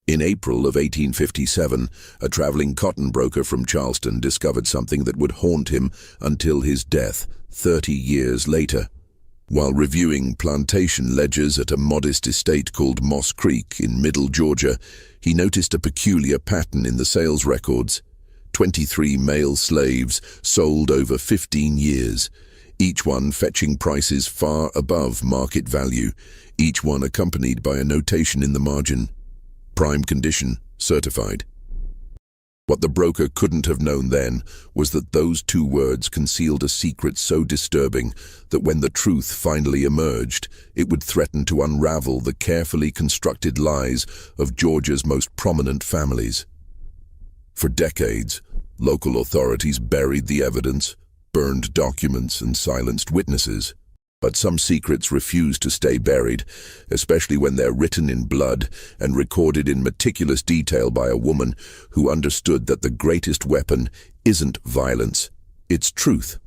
In April of 1857, a traveling cotton broker from Charleston discovered something that would haunt him until his death 30 years later. While reviewing plantation ledgers at a modest estate called Moss Creek in Middle Georgia, he noticed a peculiar pattern in the sales records. 23 male slaves sold over 15 years, each one fetching prices far above market value, each one accompanied by a notation in the margin: prime condition, certified. What the broker couldn't have known then was that those two words concealed a secret so disturbing that when the truth finally emerged, it would threaten to unravel the carefully constructed lies of Georgia's most prominent families. For decades, local authorities buried the evidence, burned documents, and silenced witnesses. But some secrets refuse to stay buried, especially when they're written in blood and recorded in meticulous detail by a woman who understood that the greatest weapon isn't violence, it's truth.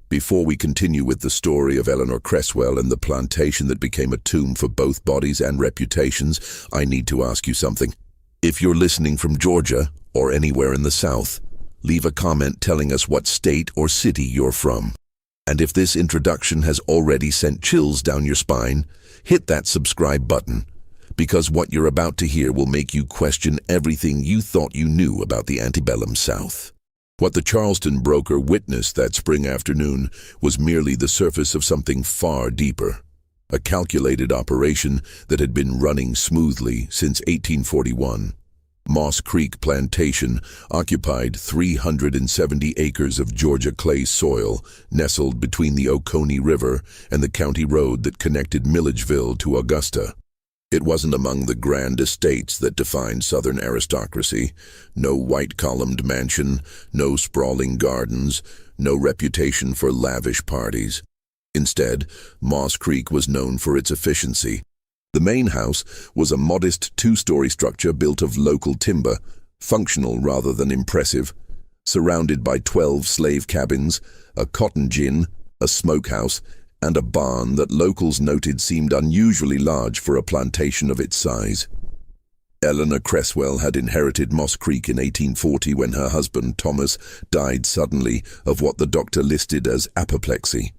Before we continue with the story of Eleanor Cresswell and the plantation that became a tomb for both bodies and reputations, I need to ask you something. If you're listening from Georgia or anywhere in the South, leave a comment telling us what state or city you're from. And if this introduction has already sent chills down your spine, hit that subscribe button, because what you're about to hear will make you question everything you thought you knew about the antebellum South. What the Charleston broker witnessed that spring afternoon was merely the surface of something far deeper. A calculated operation that had been running smoothly since 1841. Moss Creek Plantation occupied 370 acres of Georgia clay soil nestled between the Oconee River and the county road that connected Milledgeville to Augusta. It wasn't among the grand estates that defined Southern aristocracy. No white-columned mansion, no sprawling gardens, no reputation for lavish parties. Instead, Moss Creek was known for its efficiency. The main house was a modest two-story structure built of local timber, functional rather than impressive, surrounded by 12 slave cabins, a cotton gin, a smokehouse, and a barn that locals noted seemed unusually large for a plantation of its size. Eleanor Cresswell had inherited Moss Creek in 1840 when her husband, Thomas, died suddenly of what the doctor listed as apoplexy.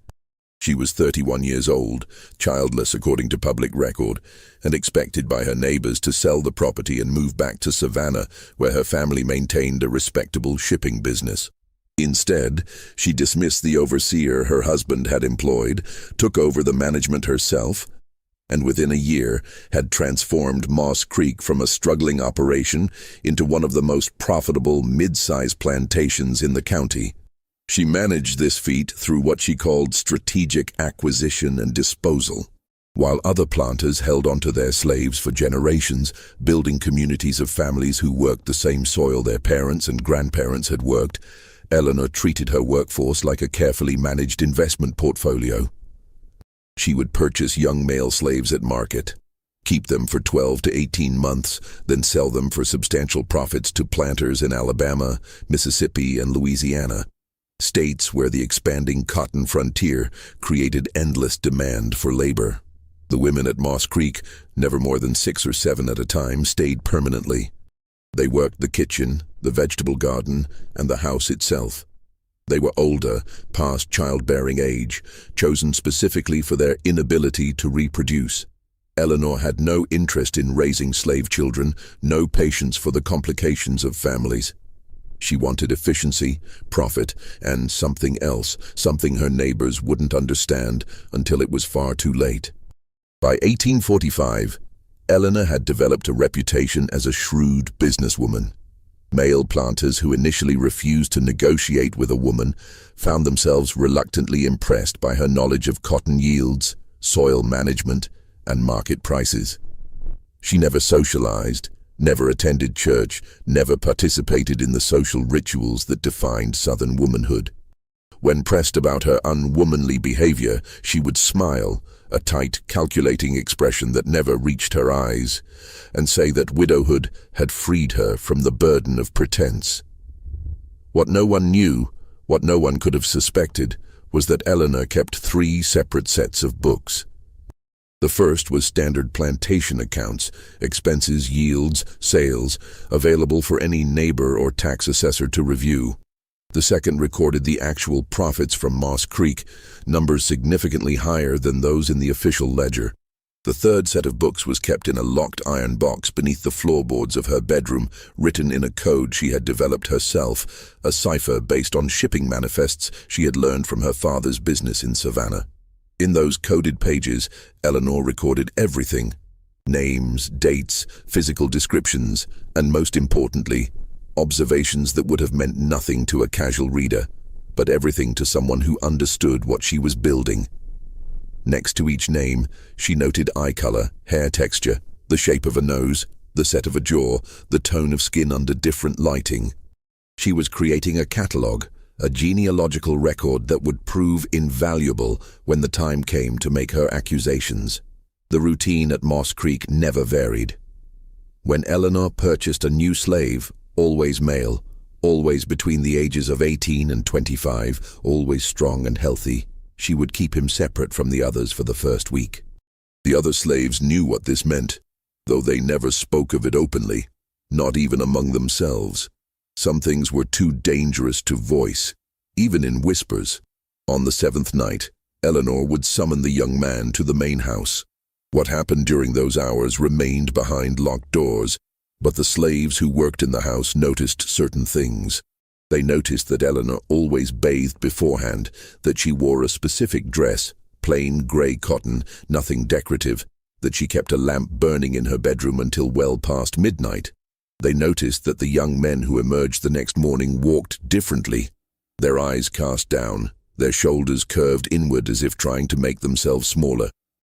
She was 31 years old, childless according to public record, and expected by her neighbors to sell the property and move back to Savannah, where her family maintained a respectable shipping business. Instead, she dismissed the overseer her husband had employed, took over the management herself, and within a year had transformed Moss Creek from a struggling operation into one of the most profitable mid-size plantations in the county. She managed this feat through what she called strategic acquisition and disposal. While other planters held onto their slaves for generations, building communities of families who worked the same soil their parents and grandparents had worked, Eleanor treated her workforce like a carefully managed investment portfolio. She would purchase young male slaves at market, keep them for 12 to 18 months, then sell them for substantial profits to planters in Alabama, Mississippi, and Louisiana. States where the expanding cotton frontier created endless demand for labor. The women at Moss Creek, never more than 6 or 7 at a time, stayed permanently. They worked the kitchen, the vegetable garden, and the house itself. They were older, past childbearing age, chosen specifically for their inability to reproduce. Eleanor had no interest in raising slave children, no patience for the complications of families. She wanted efficiency, profit, and something else, something her neighbors wouldn't understand until it was far too late. By 1845, Eleanor had developed a reputation as a shrewd businesswoman. Male planters who initially refused to negotiate with a woman found themselves reluctantly impressed by her knowledge of cotton yields, soil management, and market prices. She never socialized, never attended church, never participated in the social rituals that defined Southern womanhood. When pressed about her unwomanly behavior, she would smile, a tight, calculating expression that never reached her eyes, and say that widowhood had freed her from the burden of pretense. What no one knew, what no one could have suspected, was that Eleanor kept 3 separate sets of books. The first was standard plantation accounts, expenses, yields, sales, available for any neighbor or tax assessor to review. The second recorded the actual profits from Moss Creek, numbers significantly higher than those in the official ledger. The third set of books was kept in a locked iron box beneath the floorboards of her bedroom, written in a code she had developed herself, a cipher based on shipping manifests she had learned from her father's business in Savannah. In those coded pages, Eleanor recorded everything: names, dates, physical descriptions, and most importantly, observations that would have meant nothing to a casual reader, but everything to someone who understood what she was building. Next to each name, she noted eye color, hair texture, the shape of a nose, the set of a jaw, the tone of skin under different lighting. She was creating a catalog, a genealogical record that would prove invaluable when the time came to make her accusations. The routine at Moss Creek never varied. When Eleanor purchased a new slave, always male, always between the ages of 18 and 25, always strong and healthy, she would keep him separate from the others for the first week. The other slaves knew what this meant, though they never spoke of it openly, not even among themselves. Some things were too dangerous to voice, even in whispers. On the seventh night, Eleanor would summon the young man to the main house. What happened during those hours remained behind locked doors, but the slaves who worked in the house noticed certain things. They noticed that Eleanor always bathed beforehand, that she wore a specific dress, plain gray cotton, nothing decorative, that she kept a lamp burning in her bedroom until well past midnight. They noticed that the young men who emerged the next morning walked differently, their eyes cast down, their shoulders curved inward as if trying to make themselves smaller.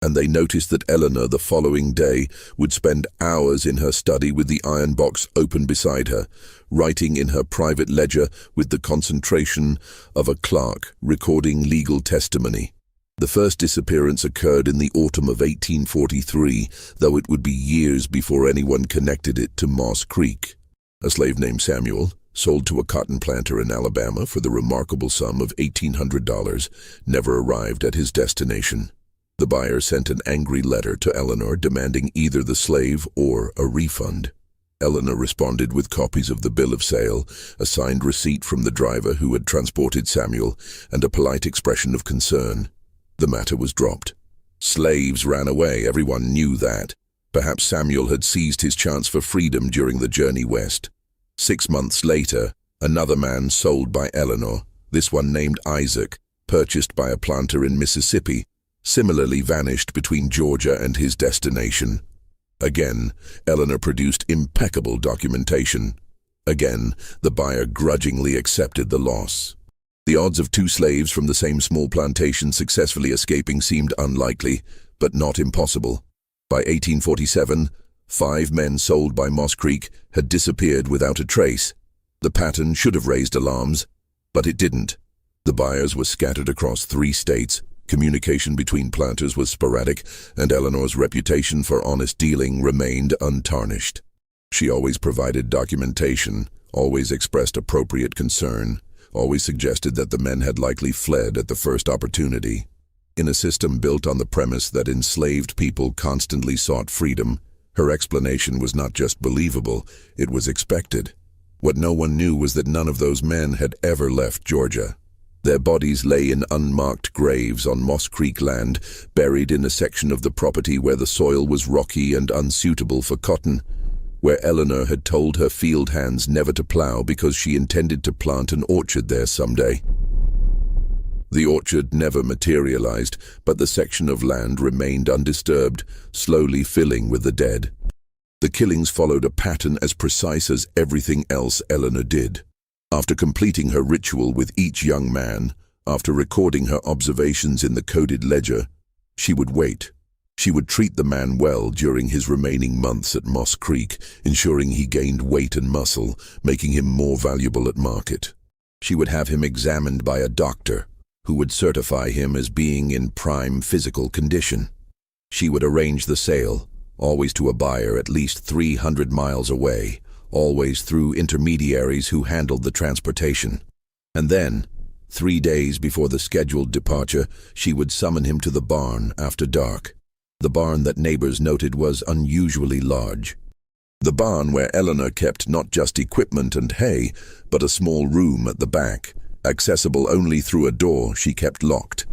And they noticed that Eleanor the following day would spend hours in her study with the iron box open beside her, writing in her private ledger with the concentration of a clerk recording legal testimony. The first disappearance occurred in the autumn of 1843, though it would be years before anyone connected it to Moss Creek. A slave named Samuel, sold to a cotton planter in Alabama for the remarkable sum of $1,800, never arrived at his destination. The buyer sent an angry letter to Eleanor demanding either the slave or a refund. Eleanor responded with copies of the bill of sale, a signed receipt from the driver who had transported Samuel, and a polite expression of concern. The matter was dropped. Slaves ran away, everyone knew that. Perhaps Samuel had seized his chance for freedom during the journey west. 6 months later, another man sold by Eleanor, this one named Isaac, purchased by a planter in Mississippi, similarly vanished between Georgia and his destination. Again, Eleanor produced impeccable documentation. Again, the buyer grudgingly accepted the loss. The odds of 2 slaves from the same small plantation successfully escaping seemed unlikely, but not impossible. By 1847, 5 men sold by Moss Creek had disappeared without a trace. The pattern should have raised alarms, but it didn't. The buyers were scattered across 3 states. Communication between planters was sporadic, and Eleanor's reputation for honest dealing remained untarnished. She always provided documentation, always expressed appropriate concern, always suggested that the men had likely fled at the first opportunity. In a system built on the premise that enslaved people constantly sought freedom, her explanation was not just believable, it was expected. What no one knew was that none of those men had ever left Georgia. Their bodies lay in unmarked graves on Moss Creek land, buried in a section of the property where the soil was rocky and unsuitable for cotton, where Eleanor had told her field hands never to plow because she intended to plant an orchard there someday. The orchard never materialized, but the section of land remained undisturbed, slowly filling with the dead. The killings followed a pattern as precise as everything else Eleanor did. After completing her ritual with each young man, after recording her observations in the coded ledger, she would wait. She would treat the man well during his remaining months at Moss Creek, ensuring he gained weight and muscle, making him more valuable at market. She would have him examined by a doctor, who would certify him as being in prime physical condition. She would arrange the sale, always to a buyer at least 300 miles away, always through intermediaries who handled the transportation. And then, 3 days before the scheduled departure, she would summon him to the barn after dark. The barn that neighbors noted was unusually large. The barn where Eleanor kept not just equipment and hay, but a small room at the back, accessible only through a door she kept locked.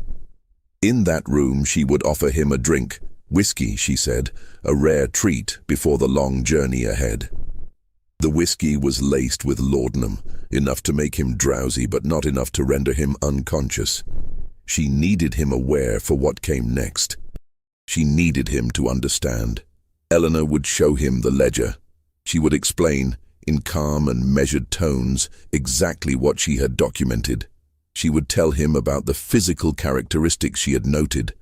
In that room she would offer him a drink, whiskey, she said, a rare treat before the long journey ahead. The whiskey was laced with laudanum, enough to make him drowsy but not enough to render him unconscious. She needed him aware for what came next. She needed him to understand. Eleanor would show him the ledger. She would explain, in calm and measured tones, exactly what she had documented. She would tell him about the physical characteristics she had noted,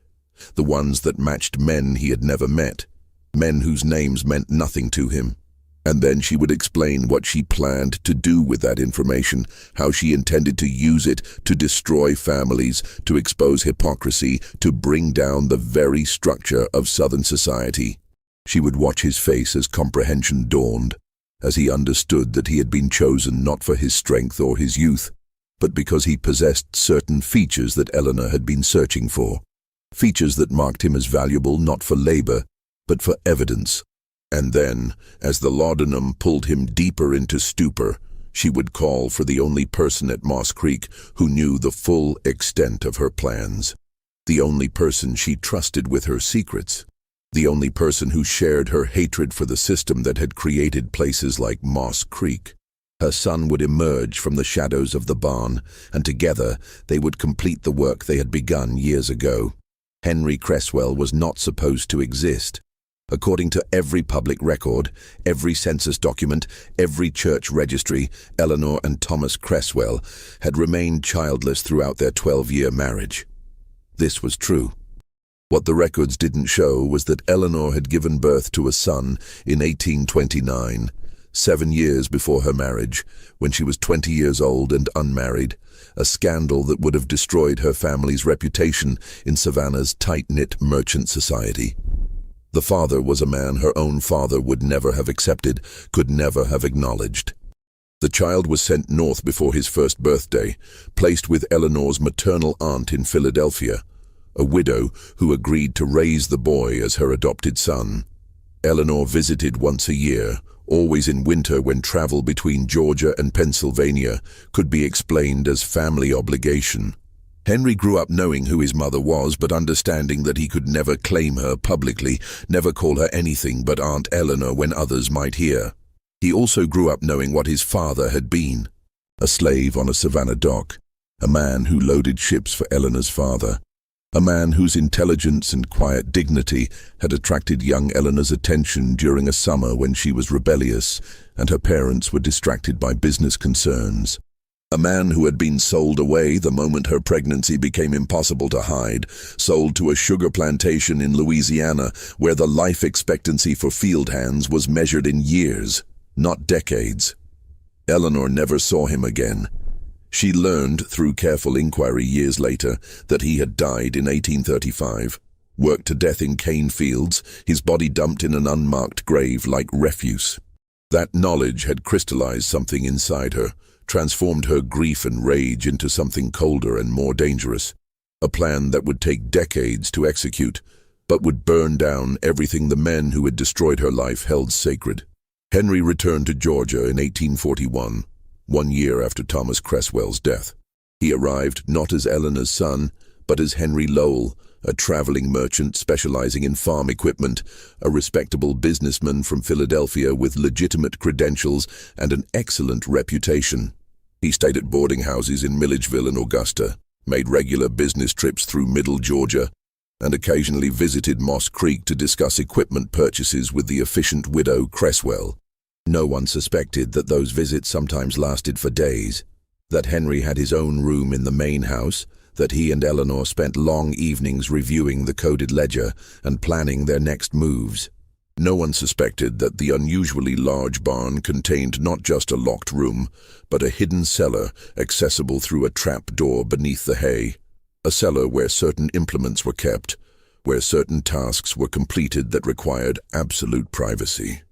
the ones that matched men he had never met, men whose names meant nothing to him. And then she would explain what she planned to do with that information, how she intended to use it to destroy families, to expose hypocrisy, to bring down the very structure of Southern society. She would watch his face as comprehension dawned, as he understood that he had been chosen not for his strength or his youth, but because he possessed certain features that Eleanor had been searching for, features that marked him as valuable not for labor, but for evidence. And then, as the laudanum pulled him deeper into stupor, she would call for the only person at Moss Creek who knew the full extent of her plans, the only person she trusted with her secrets, the only person who shared her hatred for the system that had created places like Moss Creek. Her son would emerge from the shadows of the barn, and together they would complete the work they had begun years ago. Henry Cresswell was not supposed to exist. According to every public record, every census document, every church registry, Eleanor and Thomas Cresswell had remained childless throughout their 12-year marriage. This was true. What the records didn't show was that Eleanor had given birth to a son in 1829, 7 years before her marriage, when she was 20 years old and unmarried, a scandal that would have destroyed her family's reputation in Savannah's tight-knit merchant society. The father was a man her own father would never have accepted, could never have acknowledged. The child was sent north before his first birthday, placed with Eleanor's maternal aunt in Philadelphia, a widow who agreed to raise the boy as her adopted son. Eleanor visited once a year, always in winter when travel between Georgia and Pennsylvania could be explained as family obligation. Henry grew up knowing who his mother was, but understanding that he could never claim her publicly, never call her anything but Aunt Eleanor when others might hear. He also grew up knowing what his father had been: a slave on a Savannah dock, a man who loaded ships for Eleanor's father, a man whose intelligence and quiet dignity had attracted young Eleanor's attention during a summer when she was rebellious and her parents were distracted by business concerns. A man who had been sold away the moment her pregnancy became impossible to hide, sold to a sugar plantation in Louisiana where the life expectancy for field hands was measured in years, not decades. Eleanor never saw him again. She learned through careful inquiry years later that he had died in 1835, worked to death in cane fields, his body dumped in an unmarked grave like refuse. That knowledge had crystallized something inside her, transformed her grief and rage into something colder and more dangerous, a plan that would take decades to execute, but would burn down everything the men who had destroyed her life held sacred. Henry returned to Georgia in 1841, 1 year after Thomas Cresswell's death. He arrived not as Eleanor's son, but as Henry Lowell, a traveling merchant specializing in farm equipment, a respectable businessman from Philadelphia with legitimate credentials and an excellent reputation. He stayed at boarding houses in Milledgeville and Augusta, made regular business trips through Middle Georgia, and occasionally visited Moss Creek to discuss equipment purchases with the efficient widow Cresswell. No one suspected that those visits sometimes lasted for days, that Henry had his own room in the main house, that he and Eleanor spent long evenings reviewing the coded ledger and planning their next moves. No one suspected that the unusually large barn contained not just a locked room, but a hidden cellar accessible through a trap door beneath the hay, a cellar where certain implements were kept, where certain tasks were completed that required absolute privacy.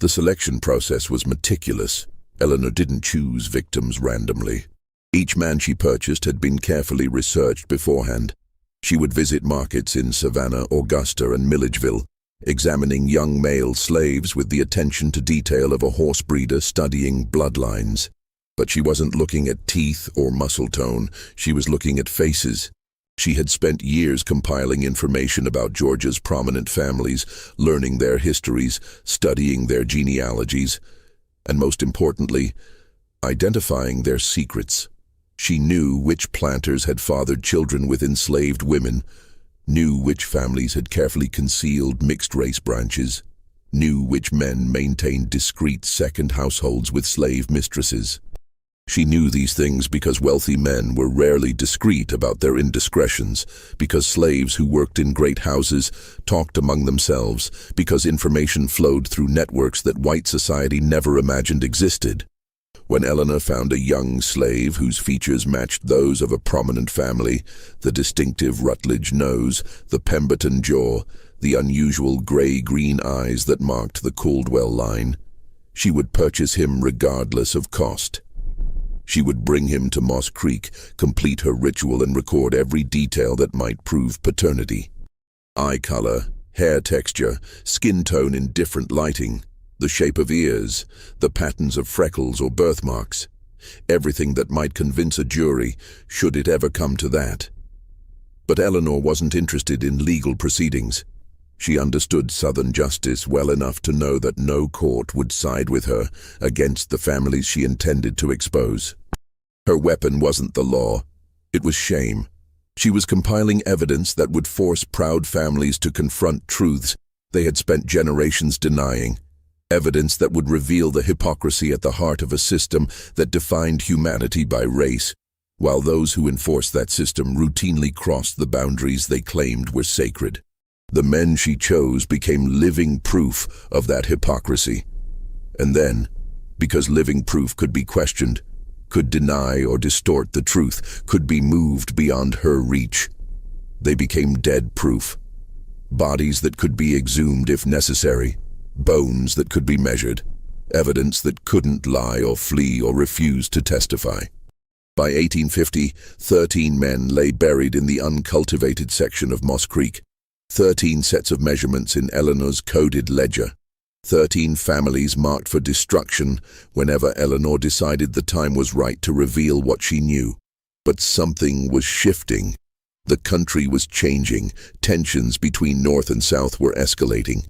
The selection process was meticulous. Eleanor didn't choose victims randomly. Each man she purchased had been carefully researched beforehand. She would visit markets in Savannah, Augusta, and Milledgeville, examining young male slaves with the attention to detail of a horse breeder studying bloodlines. But she wasn't looking at teeth or muscle tone, she was looking at faces. She had spent years compiling information about Georgia's prominent families, learning their histories, studying their genealogies, and most importantly, identifying their secrets. She knew which planters had fathered children with enslaved women, knew which families had carefully concealed mixed-race branches, knew which men maintained discreet second households with slave mistresses. She knew these things because wealthy men were rarely discreet about their indiscretions, because slaves who worked in great houses talked among themselves, because information flowed through networks that white society never imagined existed. When Eleanor found a young slave whose features matched those of a prominent family, the distinctive Rutledge nose, the Pemberton jaw, the unusual gray-green eyes that marked the Caldwell line, she would purchase him regardless of cost. She would bring him to Moss Creek, complete her ritual and record every detail that might prove paternity. Eye color, hair texture, skin tone in different lighting, the shape of ears, the patterns of freckles or birthmarks, everything that might convince a jury, should it ever come to that. But Eleanor wasn't interested in legal proceedings. She understood Southern justice well enough to know that no court would side with her against the families she intended to expose. Her weapon wasn't the law, it was shame. She was compiling evidence that would force proud families to confront truths they had spent generations denying, evidence that would reveal the hypocrisy at the heart of a system that defined humanity by race, while those who enforced that system routinely crossed the boundaries they claimed were sacred. The men she chose became living proof of that hypocrisy. And then, because living proof could be questioned, could deny or distort the truth, could be moved beyond her reach, they became dead proof. Bodies that could be exhumed if necessary, bones that could be measured, evidence that couldn't lie or flee or refuse to testify. By 1850, 13 men lay buried in the uncultivated section of Moss Creek. 13 sets of measurements in Eleanor's coded ledger. 13 families marked for destruction whenever Eleanor decided the time was right to reveal what she knew. But something was shifting. The country was changing. Tensions between North and South were escalating.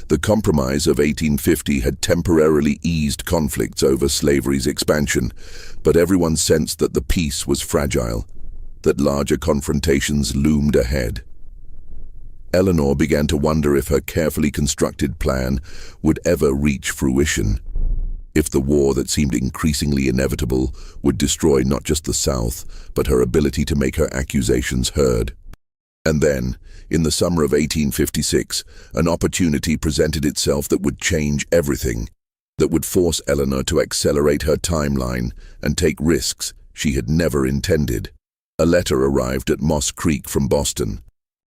The Compromise of 1850 had temporarily eased conflicts over slavery's expansion, but everyone sensed that the peace was fragile, that larger confrontations loomed ahead. Eleanor began to wonder if her carefully constructed plan would ever reach fruition, if the war that seemed increasingly inevitable would destroy not just the South, but her ability to make her accusations heard. And then, in the summer of 1856, an opportunity presented itself that would change everything, that would force Eleanor to accelerate her timeline and take risks she had never intended. A letter arrived at Moss Creek from Boston.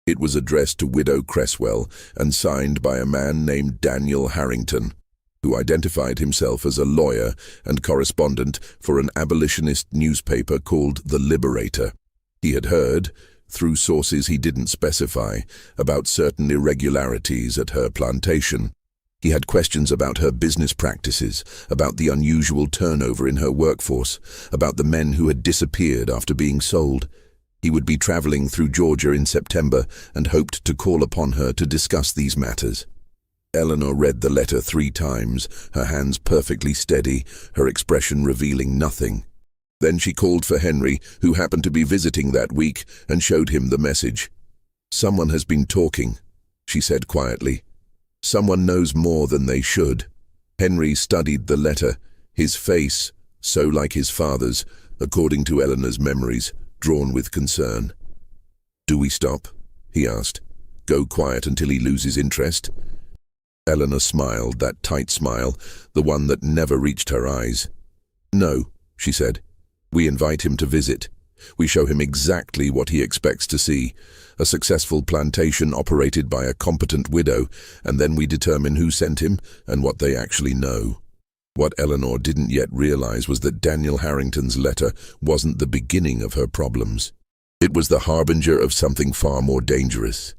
It was addressed to Widow Cresswell and signed by a man named Daniel Harrington, who identified himself as a lawyer and correspondent for an abolitionist newspaper called The Liberator. He had heard, through sources he didn't specify, about certain irregularities at her plantation. He had questions about her business practices, about the unusual turnover in her workforce, about the men who had disappeared after being sold. He would be traveling through Georgia in September and hoped to call upon her to discuss these matters. Eleanor read the letter 3 times, her hands perfectly steady, her expression revealing nothing. Then she called for Henry, who happened to be visiting that week, and showed him the message. "Someone has been talking," she said quietly. "Someone knows more than they should." Henry studied the letter, his face, so like his father's, according to Eleanor's memories, drawn with concern. "Do we stop?" he asked. "Go quiet until he loses interest?" Eleanor smiled, that tight smile, the one that never reached her eyes. "No," she said. "We invite him to visit. We show him exactly what he expects to see, a successful plantation operated by a competent widow, and then we determine who sent him and what they actually know." What Eleanor didn't yet realize was that Daniel Harrington's letter wasn't the beginning of her problems. It was the harbinger of something far more dangerous,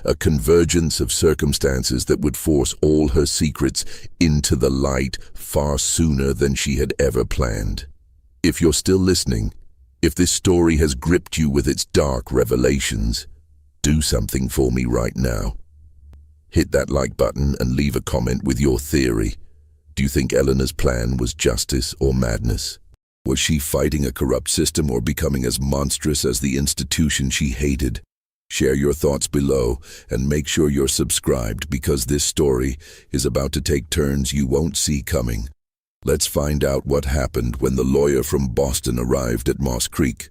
a convergence of circumstances that would force all her secrets into the light far sooner than she had ever planned. If you're still listening, if this story has gripped you with its dark revelations, do something for me right now. Hit that like button and leave a comment with your theory. Do you think Eleanor's plan was justice or madness? Was she fighting a corrupt system or becoming as monstrous as the institution she hated? Share your thoughts below and make sure you're subscribed because this story is about to take turns you won't see coming. Let's find out what happened when the lawyer from Boston arrived at Moss Creek.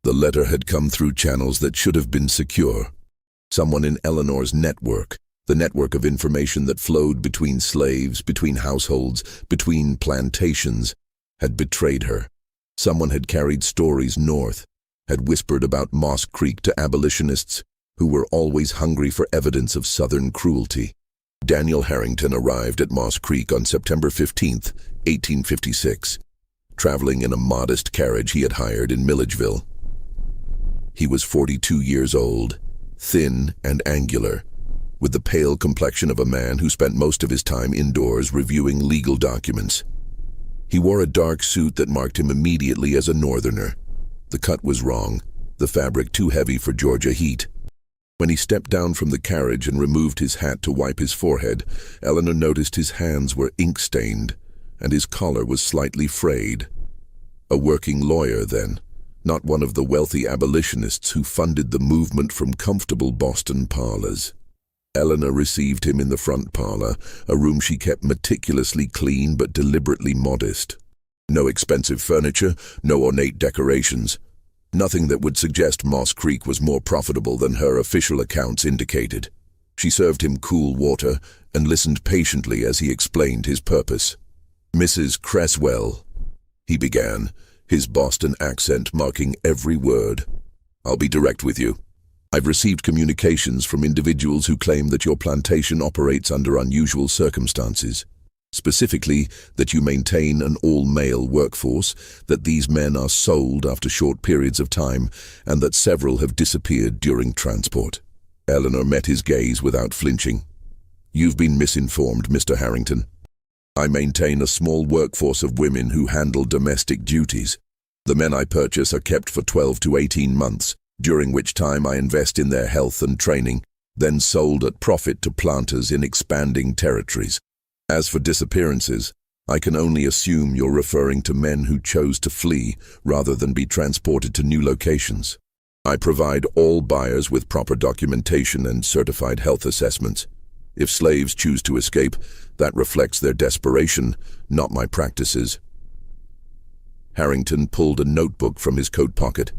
The letter had come through channels that should have been secure. Someone in Eleanor's network, the network of information that flowed between slaves, between households, between plantations, had betrayed her. Someone had carried stories north, had whispered about Moss Creek to abolitionists who were always hungry for evidence of Southern cruelty. Daniel Harrington arrived at Moss Creek on September 15, 1856, traveling in a modest carriage he had hired in Milledgeville. He was 42 years old, thin and angular, with the pale complexion of a man who spent most of his time indoors reviewing legal documents. He wore a dark suit that marked him immediately as a northerner. The cut was wrong, the fabric too heavy for Georgia heat. When he stepped down from the carriage and removed his hat to wipe his forehead, Eleanor noticed his hands were ink-stained, and his collar was slightly frayed. A working lawyer, then, not one of the wealthy abolitionists who funded the movement from comfortable Boston parlors. Eleanor received him in the front parlor, a room she kept meticulously clean but deliberately modest. No expensive furniture, no ornate decorations. Nothing that would suggest Moss Creek was more profitable than her official accounts indicated. She served him cool water and listened patiently as he explained his purpose. "Mrs. Cresswell," he began, his Boston accent marking every word. "I'll be direct with you. I've received communications from individuals who claim that your plantation operates under unusual circumstances. Specifically, that you maintain an all-male workforce, that these men are sold after short periods of time, and that several have disappeared during transport." Eleanor met his gaze without flinching. "You've been misinformed, Mr. Harrington. I maintain a small workforce of women who handle domestic duties. The men I purchase are kept for 12 to 18 months, during which time I invest in their health and training, then sold at profit to planters in expanding territories. As for disappearances, I can only assume you're referring to men who chose to flee rather than be transported to new locations. I provide all buyers with proper documentation and certified health assessments. If slaves choose to escape, that reflects their desperation, not my practices." Harrington pulled a notebook from his coat pocket.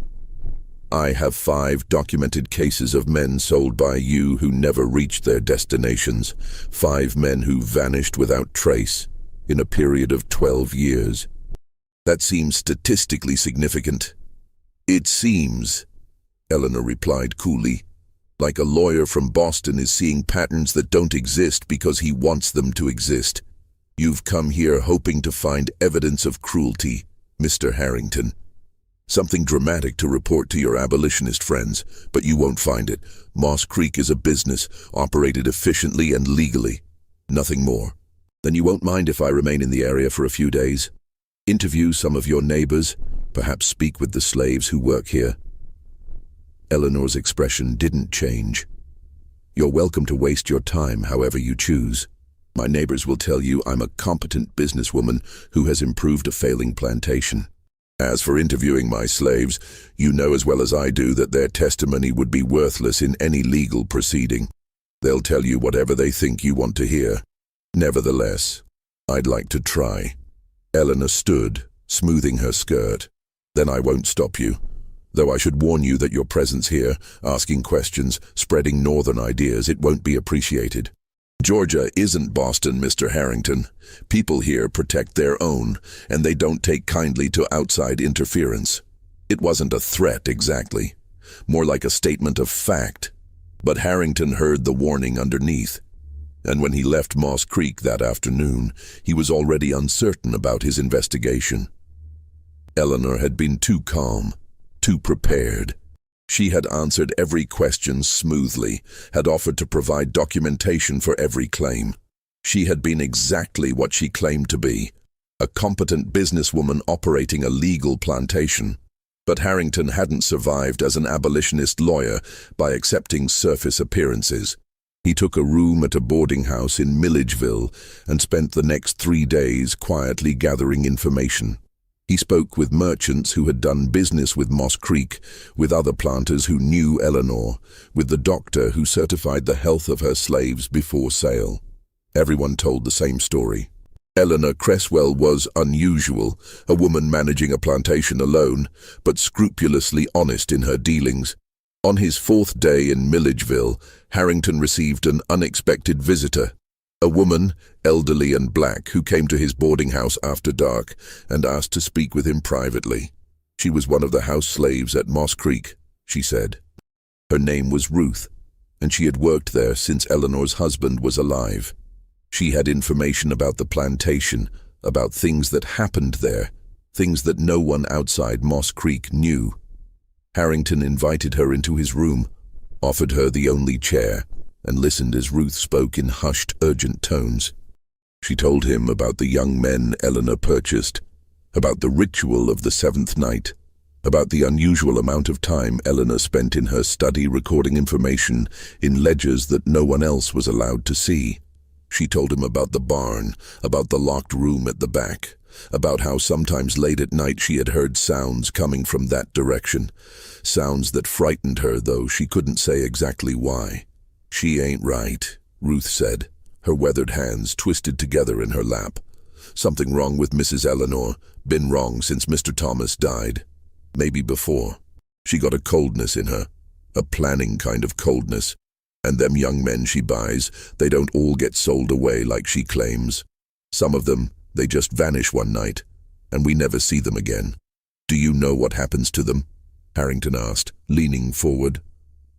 "I have 5 documented cases of men sold by you who never reached their destinations, 5 men who vanished without trace in a period of 12 years. That seems statistically significant." "It seems," Eleanor replied coolly, "like a lawyer from Boston is seeing patterns that don't exist because he wants them to exist. You've come here hoping to find evidence of cruelty, Mr. Harrington. Something dramatic to report to your abolitionist friends, but you won't find it. Moss Creek is a business, operated efficiently and legally. Nothing more. Then you won't mind if I remain in the area for a few days? Interview some of your neighbors, perhaps speak with the slaves who work here." Eleanor's expression didn't change. "You're welcome to waste your time however you choose. My neighbors will tell you I'm a competent businesswoman who has improved a failing plantation. As for interviewing my slaves, you know as well as I do that their testimony would be worthless in any legal proceeding. They'll tell you whatever they think you want to hear. Nevertheless, I'd like to try." Eleanor stood, smoothing her skirt. "Then I won't stop you. Though I should warn you that your presence here, asking questions, spreading northern ideas, it won't be appreciated. Georgia isn't Boston, Mr. Harrington. People here protect their own, and they don't take kindly to outside interference. It wasn't a threat exactly, more like a statement of fact. But Harrington heard the warning underneath, and when he left Moss Creek that afternoon, he was already uncertain about his investigation. Eleanor had been too calm, too prepared. She had answered every question smoothly, had offered to provide documentation for every claim. She had been exactly what she claimed to be, a competent businesswoman operating a legal plantation. But Harrington hadn't survived as an abolitionist lawyer by accepting surface appearances. He took a room at a boarding house in Milledgeville and spent the next 3 days quietly gathering information. He spoke with merchants who had done business with Moss Creek, with other planters who knew Eleanor, with the doctor who certified the health of her slaves before sale. Everyone told the same story. Eleanor Cresswell was unusual, a woman managing a plantation alone, but scrupulously honest in her dealings. On his 4th day in Milledgeville, Harrington received an unexpected visitor, a woman, elderly and black, who came to his boarding house after dark and asked to speak with him privately. She was one of the house slaves at Moss Creek, she said. Her name was Ruth, and she had worked there since Eleanor's husband was alive. She had information about the plantation, about things that happened there, things that no one outside Moss Creek knew. Harrington invited her into his room, offered her the only chair, and listened as Ruth spoke in hushed, urgent tones. She told him about the young men Eleanor purchased, about the ritual of the 7th night, about the unusual amount of time Eleanor spent in her study recording information in ledgers that no one else was allowed to see. She told him about the barn, about the locked room at the back, about how sometimes late at night she had heard sounds coming from that direction, sounds that frightened her, though she couldn't say exactly why. "She ain't right," Ruth said, her weathered hands twisted together in her lap. "Something wrong with Mrs. Eleanor, been wrong since Mr. Thomas died. Maybe before. She got a coldness in her, a planning kind of coldness. And them young men she buys, they don't all get sold away like she claims. Some of them, they just vanish one night, and we never see them again. Do you know what happens to them?" Harrington asked, leaning forward.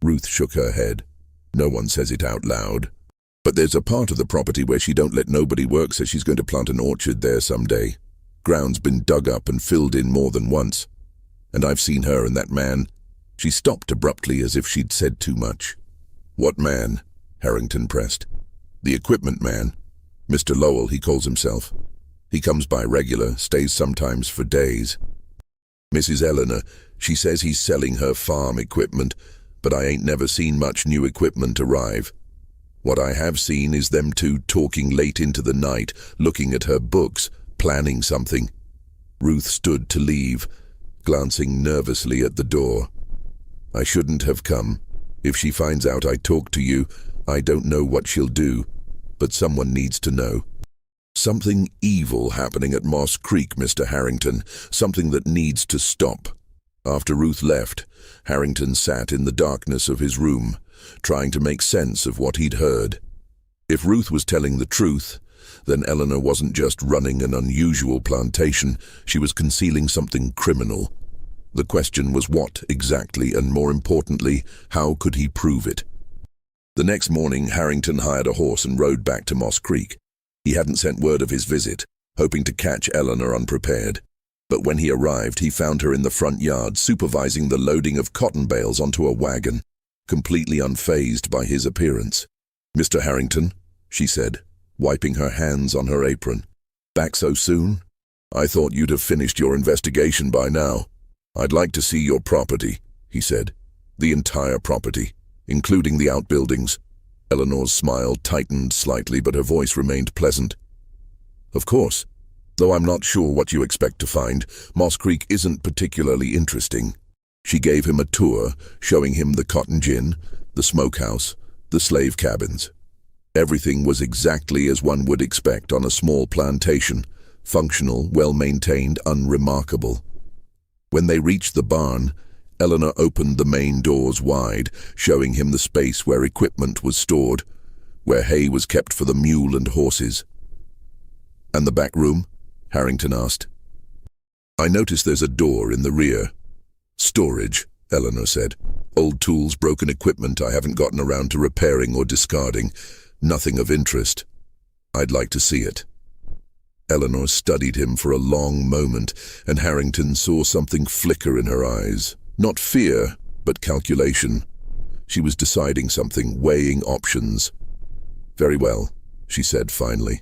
Ruth shook her head. "No one says it out loud. But there's a part of the property where she don't let nobody work, so she's going to plant an orchard there someday. Ground's been dug up and filled in more than once. And I've seen her and that man." She stopped abruptly as if she'd said too much. "What man?" Harrington pressed. "The equipment man. Mr. Lowell, he calls himself. He comes by regular, stays sometimes for days. Mrs. Eleanor, she says he's selling her farm equipment, but I ain't never seen much new equipment arrive. What I have seen is them two talking late into the night, looking at her books, planning something." Ruth stood to leave, glancing nervously at the door. "I shouldn't have come. If she finds out I talked to you, I don't know what she'll do, but someone needs to know. Something evil happening at Moss Creek, Mr. Harrington, something that needs to stop." After Ruth left, Harrington sat in the darkness of his room, trying to make sense of what he'd heard. If Ruth was telling the truth, then Eleanor wasn't just running an unusual plantation, she was concealing something criminal. The question was what exactly, and more importantly, how could he prove it? The next morning, Harrington hired a horse and rode back to Moss Creek. He hadn't sent word of his visit, hoping to catch Eleanor unprepared. But when he arrived, he found her in the front yard, supervising the loading of cotton bales onto a wagon, completely unfazed by his appearance. "Mr. Harrington," she said, wiping her hands on her apron. "Back so soon? I thought you'd have finished your investigation by now." "I'd like to see your property," he said. "The entire property, including the outbuildings." Eleanor's smile tightened slightly, but her voice remained pleasant. "Of course. Though I'm not sure what you expect to find, Moss Creek isn't particularly interesting." She gave him a tour, showing him the cotton gin, the smokehouse, the slave cabins. Everything was exactly as one would expect on a small plantation, functional, well-maintained, unremarkable. When they reached the barn, Eleanor opened the main doors wide, showing him the space where equipment was stored, where hay was kept for the mule and horses. "And the back room?" Harrington asked. "I noticed there's a door in the rear." "Storage," Eleanor said. "Old tools, broken equipment I haven't gotten around to repairing or discarding. Nothing of interest. I'd like to see it." Eleanor studied him for a long moment, and Harrington saw something flicker in her eyes. Not fear, but calculation. She was deciding something, weighing options. "Very well," she said finally.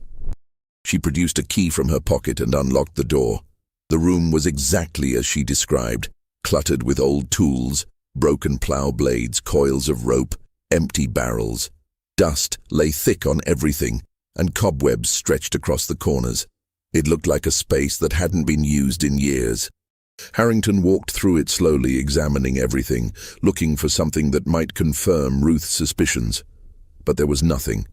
She produced a key from her pocket and unlocked the door. The room was exactly as she described, cluttered with old tools, broken plow blades, coils of rope, empty barrels. Dust lay thick on everything, and cobwebs stretched across the corners. It looked like a space that hadn't been used in years. Harrington walked through it slowly, examining everything, looking for something that might confirm Ruth's suspicions. But there was nothing.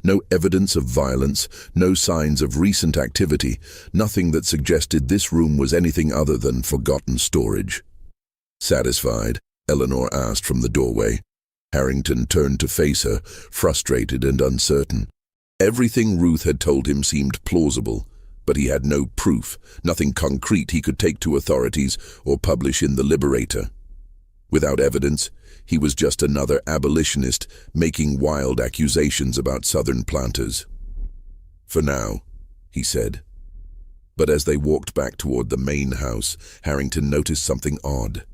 No evidence of violence, no signs of recent activity, nothing that suggested this room was anything other than forgotten storage. Satisfied, Eleanor asked from the doorway. Harrington turned to face her, frustrated and uncertain. Everything Ruth had told him seemed plausible, but he had no proof, nothing concrete he could take to authorities or publish in the Liberator. Without evidence, he was just another abolitionist making wild accusations about Southern planters. "For now," he said. But as they walked back toward the main house, Harrington noticed something odd.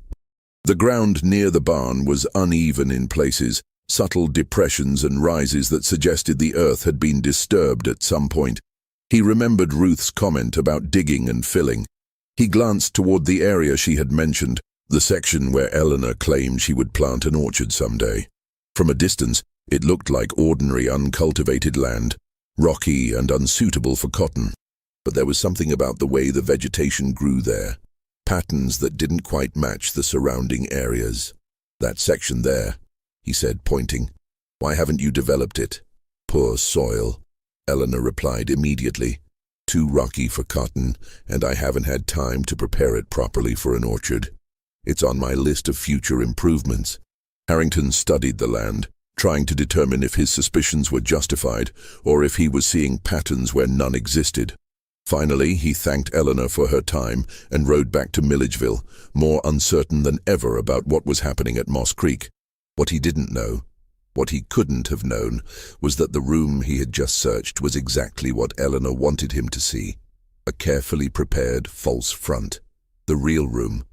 The ground near the barn was uneven in places, subtle depressions and rises that suggested the earth had been disturbed at some point. He remembered Ruth's comment about digging and filling. He glanced toward the area she had mentioned, the section where Eleanor claimed she would plant an orchard someday. From a distance, it looked like ordinary uncultivated land, rocky and unsuitable for cotton. But there was something about the way the vegetation grew there, patterns that didn't quite match the surrounding areas. "That section there," he said, pointing. "Why haven't you developed it?" "Poor soil," Eleanor replied immediately. "Too rocky for cotton, and I haven't had time to prepare it properly for an orchard. It's on my list of future improvements." Harrington studied the land, trying to determine if his suspicions were justified or if he was seeing patterns where none existed. Finally, he thanked Eleanor for her time and rode back to Milledgeville, more uncertain than ever about what was happening at Moss Creek. What he didn't know, what he couldn't have known, was that the room he had just searched was exactly what Eleanor wanted him to see. A carefully prepared false front. The real room,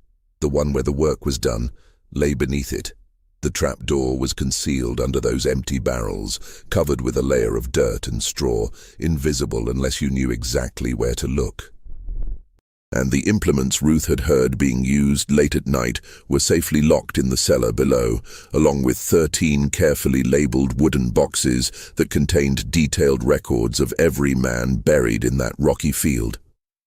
the one where the work was done, lay beneath it. The trapdoor was concealed under those empty barrels, covered with a layer of dirt and straw, invisible unless you knew exactly where to look. And the implements Ruth had heard being used late at night were safely locked in the cellar below, along with 13 carefully labeled wooden boxes that contained detailed records of every man buried in that rocky field.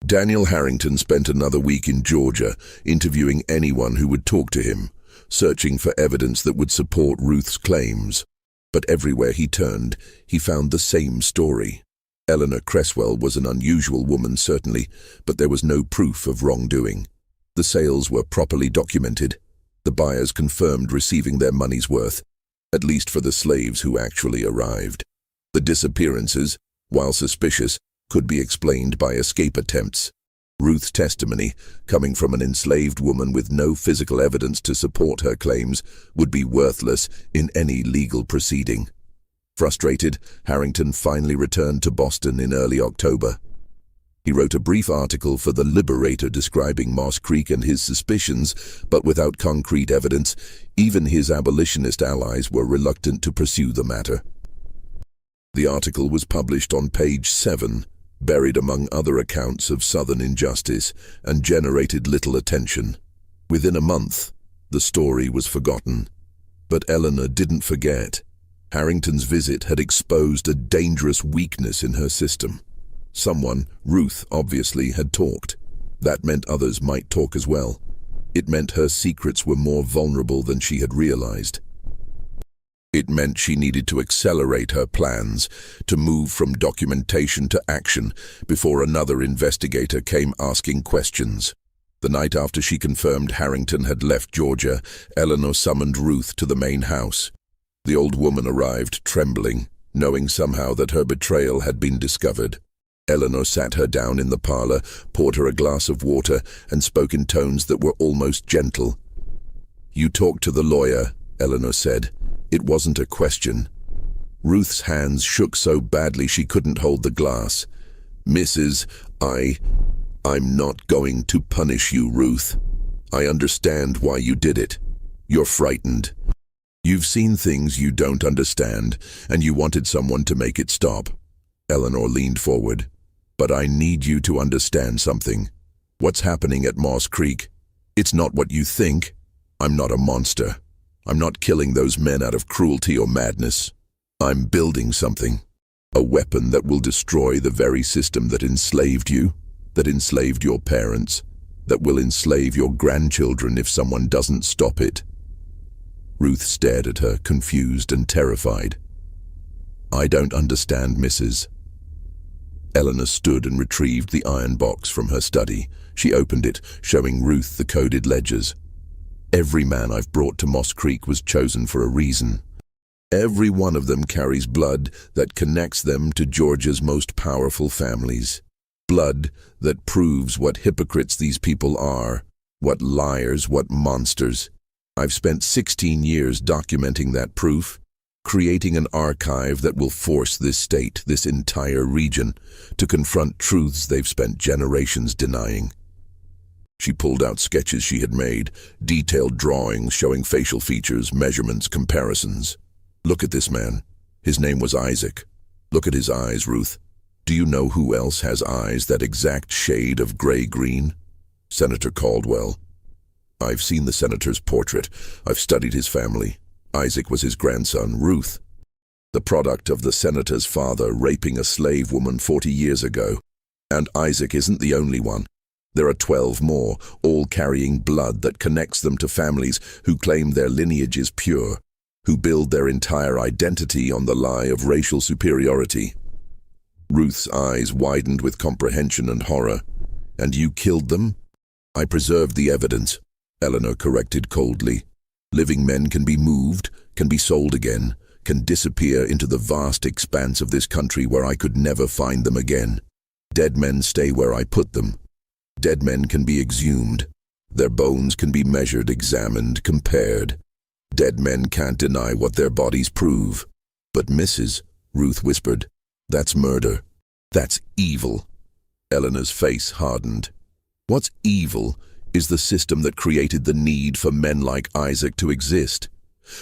Daniel Harrington spent another week in Georgia, interviewing anyone who would talk to him, searching for evidence that would support Ruth's claims. But everywhere he turned, he found the same story. Eleanor Cresswell was an unusual woman, certainly, but there was no proof of wrongdoing. The sales were properly documented. The buyers confirmed receiving their money's worth, at least for the slaves who actually arrived. The disappearances, while suspicious, could be explained by escape attempts. Ruth's testimony, coming from an enslaved woman with no physical evidence to support her claims, would be worthless in any legal proceeding. Frustrated, Harrington finally returned to Boston in early October. He wrote a brief article for the Liberator describing Moss Creek and his suspicions, but without concrete evidence, even his abolitionist allies were reluctant to pursue the matter. The article was published on page 7, buried among other accounts of Southern injustice, and generated little attention. Within a month, the story was forgotten. But Eleanor didn't forget. Harrington's visit had exposed a dangerous weakness in her system. Someone, Ruth obviously, had talked. That meant others might talk as well. It meant her secrets were more vulnerable than she had realized. It meant she needed to accelerate her plans, to move from documentation to action before another investigator came asking questions. The night after she confirmed Harrington had left Georgia, Eleanor summoned Ruth to the main house. The old woman arrived trembling, knowing somehow that her betrayal had been discovered. Eleanor sat her down in the parlor, poured her a glass of water, and spoke in tones that were almost gentle. "You talked to the lawyer," Eleanor said. It wasn't a question. Ruth's hands shook so badly she couldn't hold the glass. "Mrs. I'm not going to punish you, Ruth. I understand why you did it. You're frightened. You've seen things you don't understand, and you wanted someone to make it stop. Eleanor leaned forward. But I need you to understand something. What's happening at Moss Creek? It's not what you think. I'm not a monster. I'm not killing those men out of cruelty or madness. I'm building something. A weapon that will destroy the very system that enslaved you, that enslaved your parents, that will enslave your grandchildren if someone doesn't stop it. Ruth stared at her, confused and terrified. I don't understand, Mrs. Eleanor stood and retrieved the iron box from her study. She opened it, showing Ruth the coded ledgers. Every man I've brought to Moss Creek was chosen for a reason. Every one of them carries blood that connects them to Georgia's most powerful families. Blood that proves what hypocrites these people are, what liars, what monsters. I've spent 16 years documenting that proof, creating an archive that will force this state, this entire region, to confront truths they've spent generations denying. She pulled out sketches she had made, detailed drawings showing facial features, measurements, comparisons. Look at this man. His name was Isaac. Look at his eyes, Ruth. Do you know who else has eyes that exact shade of gray-green? Senator Caldwell. I've seen the senator's portrait. I've studied his family. Isaac was his grandson, Ruth, the product of the senator's father raping a slave woman 40 years ago. And Isaac isn't the only one. There are 12 more, all carrying blood that connects them to families who claim their lineage is pure, who build their entire identity on the lie of racial superiority. Ruth's eyes widened with comprehension and horror. And you killed them? I preserved the evidence, Eleanor corrected coldly. Living men can be moved, can be sold again, can disappear into the vast expanse of this country where I could never find them again. Dead men stay where I put them. Dead men can be exhumed. Their bones can be measured, examined, compared. Dead men can't deny what their bodies prove. But Mrs., Ruth whispered, that's murder. That's evil. Eleanor's face hardened. What's evil is the system that created the need for men like Isaac to exist.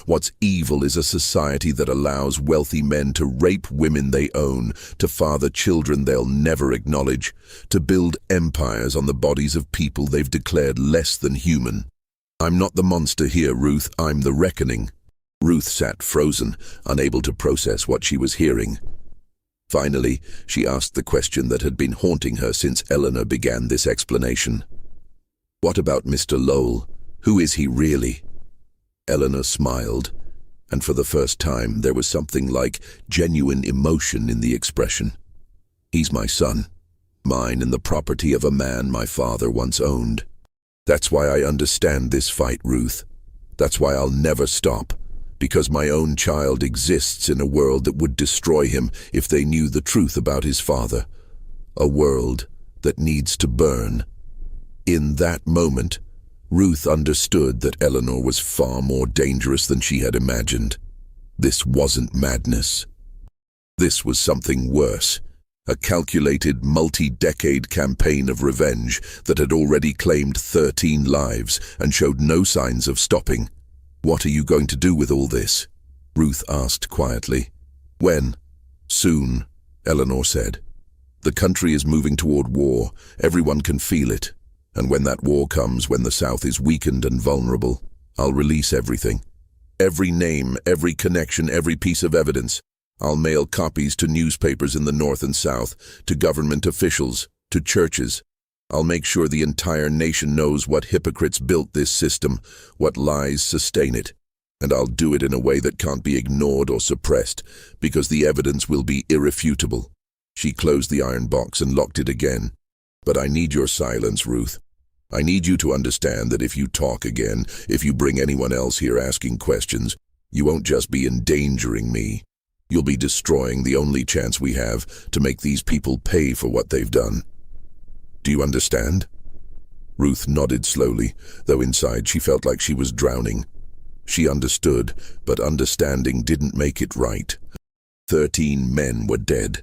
What's evil is a society that allows wealthy men to rape women they own, to father children they'll never acknowledge, to build empires on the bodies of people they've declared less than human. I'm not the monster here, Ruth, I'm the reckoning. Ruth sat frozen, unable to process what she was hearing. Finally, she asked the question that had been haunting her since Eleanor began this explanation. What about Mr. Lowell? Who is he really? Eleanor smiled, and for the first time there was something like genuine emotion in the expression. He's my son, mine and the property of a man my father once owned. That's why I understand this fight, Ruth. That's why I'll never stop, because my own child exists in a world that would destroy him if they knew the truth about his father. A world that needs to burn. In that moment, Ruth understood that Eleanor was far more dangerous than she had imagined. This wasn't madness. This was something worse. A calculated, multi-decade campaign of revenge that had already claimed 13 lives and showed no signs of stopping. What are you going to do with all this? Ruth asked quietly. When? Soon, Eleanor said. The country is moving toward war. Everyone can feel it. And when that war comes, when the South is weakened and vulnerable, I'll release everything. Every name, every connection, every piece of evidence. I'll mail copies to newspapers in the North and South, to government officials, to churches. I'll make sure the entire nation knows what hypocrites built this system, what lies sustain it. And I'll do it in a way that can't be ignored or suppressed, because the evidence will be irrefutable. She closed the iron box and locked it again. But I need your silence, Ruth. I need you to understand that if you talk again, if you bring anyone else here asking questions, you won't just be endangering me. You'll be destroying the only chance we have to make these people pay for what they've done. Do you understand? Ruth nodded slowly, though inside she felt like she was drowning. She understood, but understanding didn't make it right. 13 men were dead.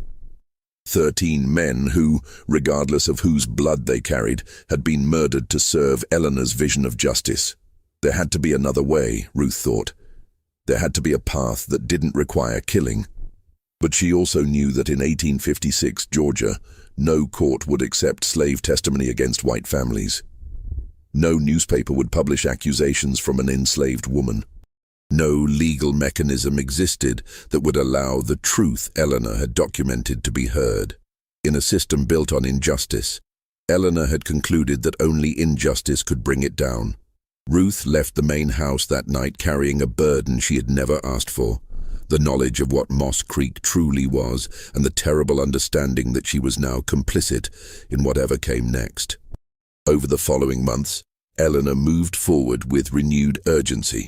13 men who, regardless of whose blood they carried, had been murdered to serve Eleanor's vision of justice. There had to be another way, Ruth thought. There had to be a path that didn't require killing. But she also knew that in 1856 Georgia, no court would accept slave testimony against white families. No newspaper would publish accusations from an enslaved woman. No legal mechanism existed that would allow the truth Eleanor had documented to be heard. In a system built on injustice, Eleanor had concluded that only injustice could bring it down. Ruth left the main house that night carrying a burden she had never asked for, the knowledge of what Moss Creek truly was and the terrible understanding that she was now complicit in whatever came next. Over the following months, Eleanor moved forward with renewed urgency.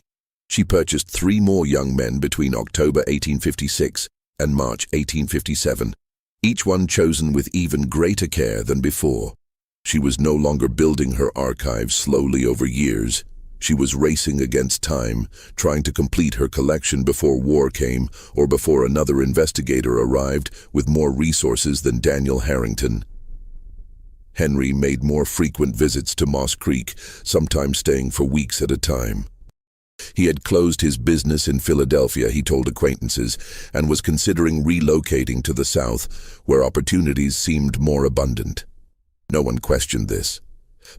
She purchased 3 more young men between October 1856 and March 1857, each one chosen with even greater care than before. She was no longer building her archive slowly over years. She was racing against time, trying to complete her collection before war came or before another investigator arrived with more resources than Daniel Harrington. Henry made more frequent visits to Moss Creek, sometimes staying for weeks at a time. He had closed his business in Philadelphia, he told acquaintances, and was considering relocating to the South, where opportunities seemed more abundant. No one questioned this.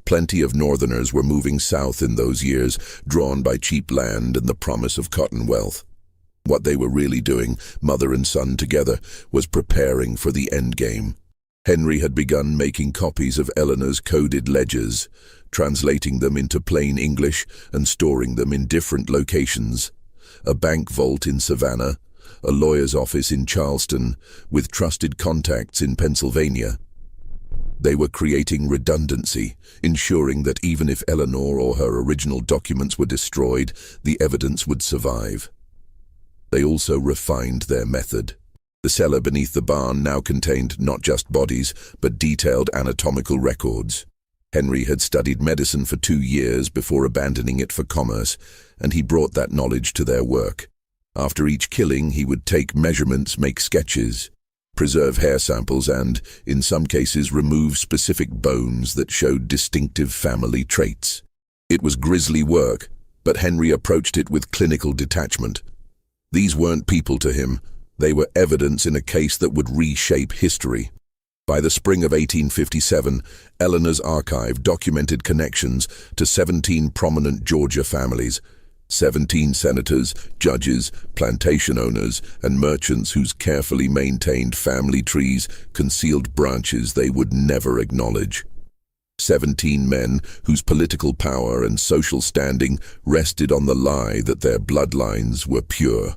Plenty of Northerners were moving south in those years, drawn by cheap land and the promise of cotton wealth. What they were really doing, mother and son together, was preparing for the endgame. Henry had begun making copies of Eleanor's coded ledgers, translating them into plain English and storing them in different locations. A bank vault in Savannah, a lawyer's office in Charleston, with trusted contacts in Pennsylvania. They were creating redundancy, ensuring that even if Eleanor or her original documents were destroyed, the evidence would survive. They also refined their method. The cellar beneath the barn now contained not just bodies, but detailed anatomical records. Henry had studied medicine for 2 years before abandoning it for commerce, and he brought that knowledge to their work. After each killing, he would take measurements, make sketches, preserve hair samples and, in some cases, remove specific bones that showed distinctive family traits. It was grisly work, but Henry approached it with clinical detachment. These weren't people to him. They were evidence in a case that would reshape history. By the spring of 1857, Eleanor's archive documented connections to 17 prominent Georgia families, 17 senators, judges, plantation owners, and merchants whose carefully maintained family trees concealed branches they would never acknowledge. 17 men whose political power and social standing rested on the lie that their bloodlines were pure.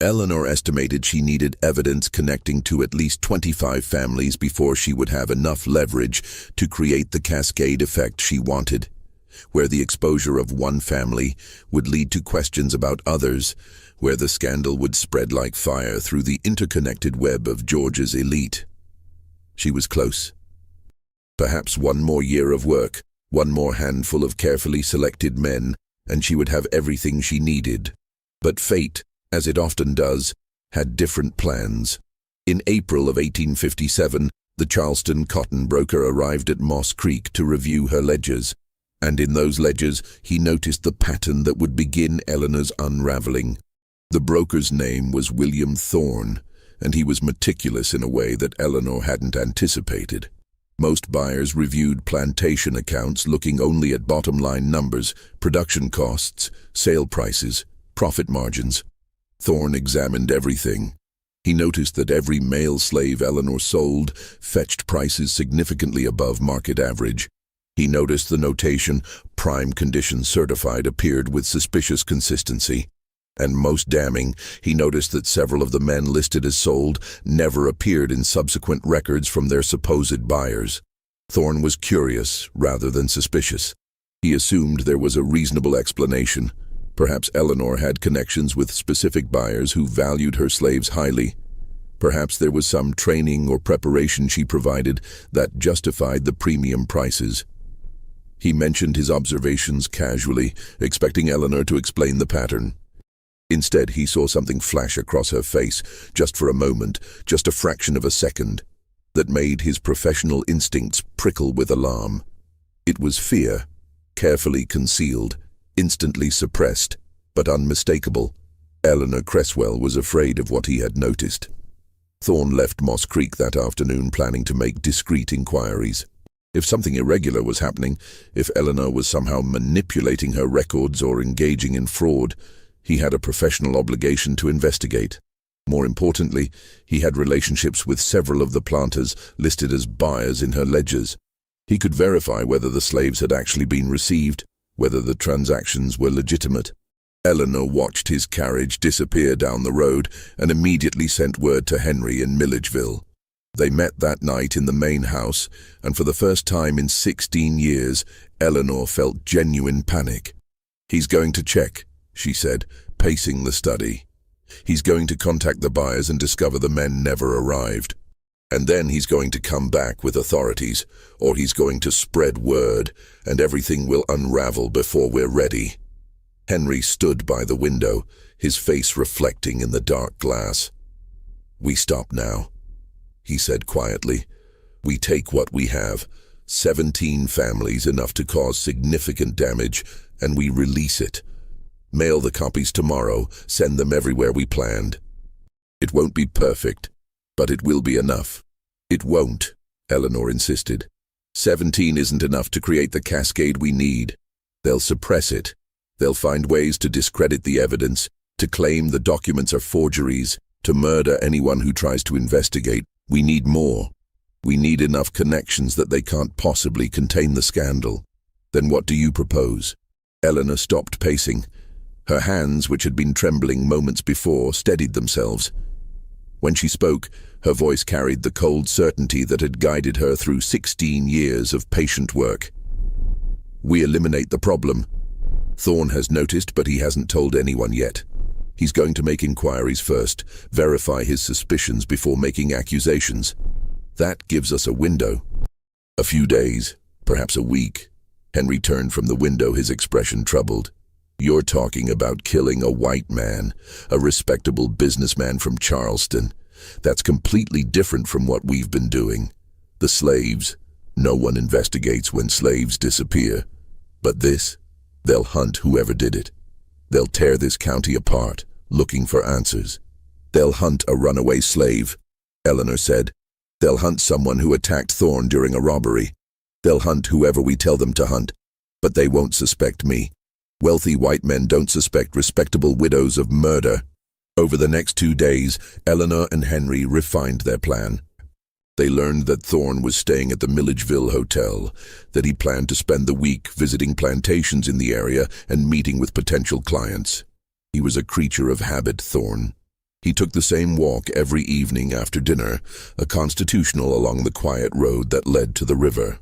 Eleanor estimated she needed evidence connecting to at least 25 families before she would have enough leverage to create the cascade effect she wanted, where the exposure of one family would lead to questions about others, where the scandal would spread like fire through the interconnected web of Georgia's elite. She was close. Perhaps one more year of work, one more handful of carefully selected men, and she would have everything she needed. But fate, as it often does, had different plans. In April of 1857, the Charleston cotton broker arrived at Moss Creek to review her ledgers, and in those ledgers he noticed the pattern that would begin Eleanor's unraveling. The broker's name was William Thorne, and he was meticulous in a way that Eleanor hadn't anticipated. Most buyers reviewed Plantation accounts looking only at bottom-line numbers, production costs, sale prices, profit margins. Thorne examined everything. He noticed that every male slave Eleanor sold fetched prices significantly above market average. He noticed the notation, "prime condition certified," appeared with suspicious consistency. And most damning, he noticed that several of the men listed as sold never appeared in subsequent records from their supposed buyers. Thorne was curious rather than suspicious. He assumed there was a reasonable explanation. Perhaps Eleanor had connections with specific buyers who valued her slaves highly. Perhaps there was some training or preparation she provided that justified the premium prices. He mentioned his observations casually, expecting Eleanor to explain the pattern. Instead, he saw something flash across her face, just for a moment, just a fraction of a second, that made his professional instincts prickle with alarm. It was fear, carefully concealed, instantly suppressed, but unmistakable. Eleanor Cresswell was afraid of what he had noticed. Thorne left Moss Creek that afternoon planning to make discreet inquiries. If something irregular was happening, if Eleanor was somehow manipulating her records or engaging in fraud, he had a professional obligation to investigate. More importantly, he had relationships with several of the planters listed as buyers in her ledgers. He could verify whether the slaves had actually been received, whether the transactions were legitimate. Eleanor watched his carriage disappear down the road and immediately sent word to Henry in Milledgeville. They met that night in the main house, and for the first time in 16 years, Eleanor felt genuine panic. "He's going to check," she said, pacing the study. "He's going to contact the buyers and discover the men never arrived. And then he's going to come back with authorities, or he's going to spread word, and everything will unravel before we're ready." Henry stood by the window, his face reflecting in the dark glass. "We stop now," he said quietly. "We take what we have, 17 families, enough to cause significant damage, and we release it. Mail the copies tomorrow, send them everywhere we planned. It won't be perfect, but it will be enough." "It won't," Eleanor insisted. 17 isn't enough to create the cascade we need. They'll suppress it. They'll find ways to discredit the evidence, to claim the documents are forgeries, to murder anyone who tries to investigate. We need more. We need enough connections that they can't possibly contain the scandal. Then what do you propose?" Eleanor stopped pacing. Her hands, which had been trembling moments before, steadied themselves. When she spoke, her voice carried the cold certainty that had guided her through 16 years of patient work. "We eliminate the problem. Thorne has noticed, but he hasn't told anyone yet. He's going to make inquiries first, verify his suspicions before making accusations. That gives us a window. A few days, perhaps a week." Henry turned from the window, his expression troubled. "You're talking about killing a white man, a respectable businessman from Charleston. That's completely different from what we've been doing. The slaves, no one investigates when slaves disappear. But this, they'll hunt whoever did it. They'll tear this county apart, looking for answers. They'll hunt a runaway slave," Eleanor said. "They'll hunt someone who attacked Thorne during a robbery. They'll hunt whoever we tell them to hunt. But they won't suspect me. Wealthy white men don't suspect respectable widows of murder." Over the next 2 days, Eleanor and Henry refined their plan. They learned that Thorne was staying at the Milledgeville Hotel, that he planned to spend the week visiting plantations in the area and meeting with potential clients. He was a creature of habit, Thorne. He took the same walk every evening after dinner, a constitutional along the quiet road that led to the river.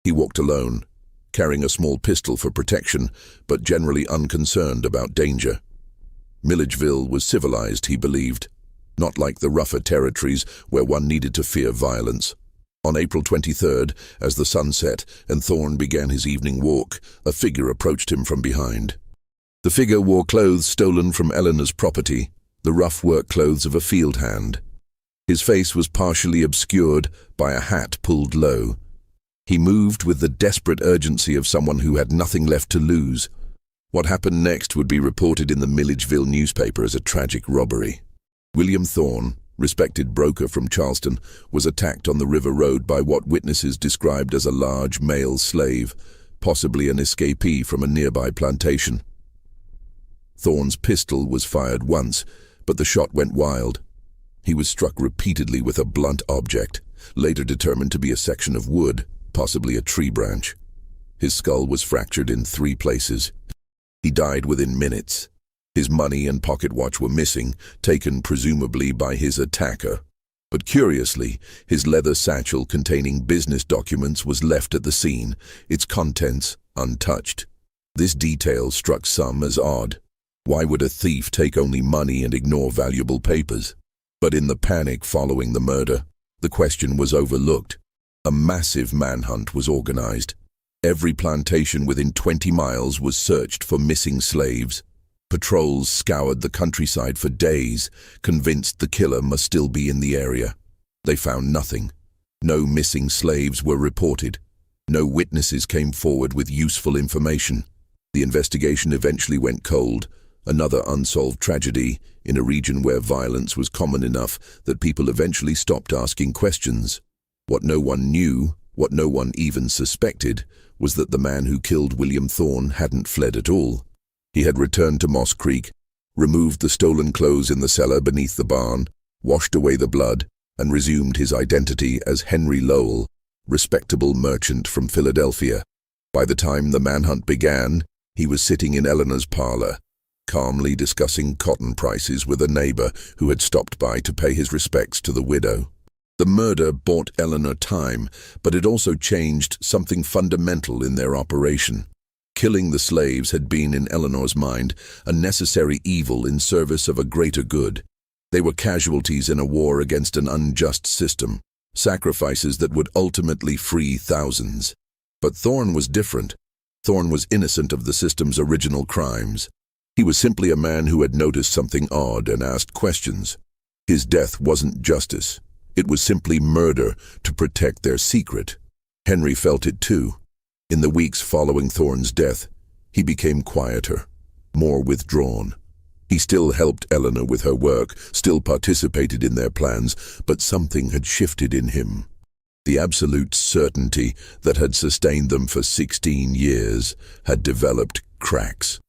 He walked alone, carrying a small pistol for protection, but generally unconcerned about danger. Milledgeville was civilized, he believed, not like the rougher territories where one needed to fear violence. On April 23rd, as the sun set and Thorne began his evening walk, a figure approached him from behind. The figure wore clothes stolen from Eleanor's property, the rough work clothes of a field hand. His face was partially obscured by a hat pulled low. He moved with the desperate urgency of someone who had nothing left to lose. What happened next would be reported in the Milledgeville newspaper as a tragic robbery. William Thorne, respected broker from Charleston, was attacked on the river road by what witnesses described as a large male slave, possibly an escapee from a nearby plantation. Thorne's pistol was fired once, but the shot went wild. He was struck repeatedly with a blunt object, later determined to be a section of wood, possibly a tree branch. His skull was fractured in 3 places. He died within minutes. His money and pocket watch were missing, taken presumably by his attacker. But curiously, his leather satchel containing business documents was left at the scene, its contents untouched. This detail struck some as odd. Why would a thief take only money and ignore valuable papers? But in the panic following the murder, the question was overlooked. A massive manhunt was organized. Every plantation within 20 miles was searched for missing slaves. Patrols scoured the countryside for days, convinced the killer must still be in the area. They found nothing. No missing slaves were reported. No witnesses came forward with useful information. The investigation eventually went cold, another unsolved tragedy in a region where violence was common enough that people eventually stopped asking questions. What no one knew, what no one even suspected, was that the man who killed William Thorne hadn't fled at all. He had returned to Moss Creek, removed the stolen clothes in the cellar beneath the barn, washed away the blood, and resumed his identity as Henry Lowell, respectable merchant from Philadelphia. By the time the manhunt began, he was sitting in Eleanor's parlor, calmly discussing cotton prices with a neighbor who had stopped by to pay his respects to the widow. The murder bought Eleanor time, but it also changed something fundamental in their operation. Killing the slaves had been, in Eleanor's mind, a necessary evil in service of a greater good. They were casualties in a war against an unjust system, sacrifices that would ultimately free thousands. But Thorne was different. Thorne was innocent of the system's original crimes. He was simply a man who had noticed something odd and asked questions. His death wasn't justice. It was simply murder to protect their secret. Henry felt it too. In the weeks following Thorne's death, he became quieter, more withdrawn. He still helped Eleanor with her work, still participated in their plans, but something had shifted in him. The absolute certainty that had sustained them for 16 years had developed cracks.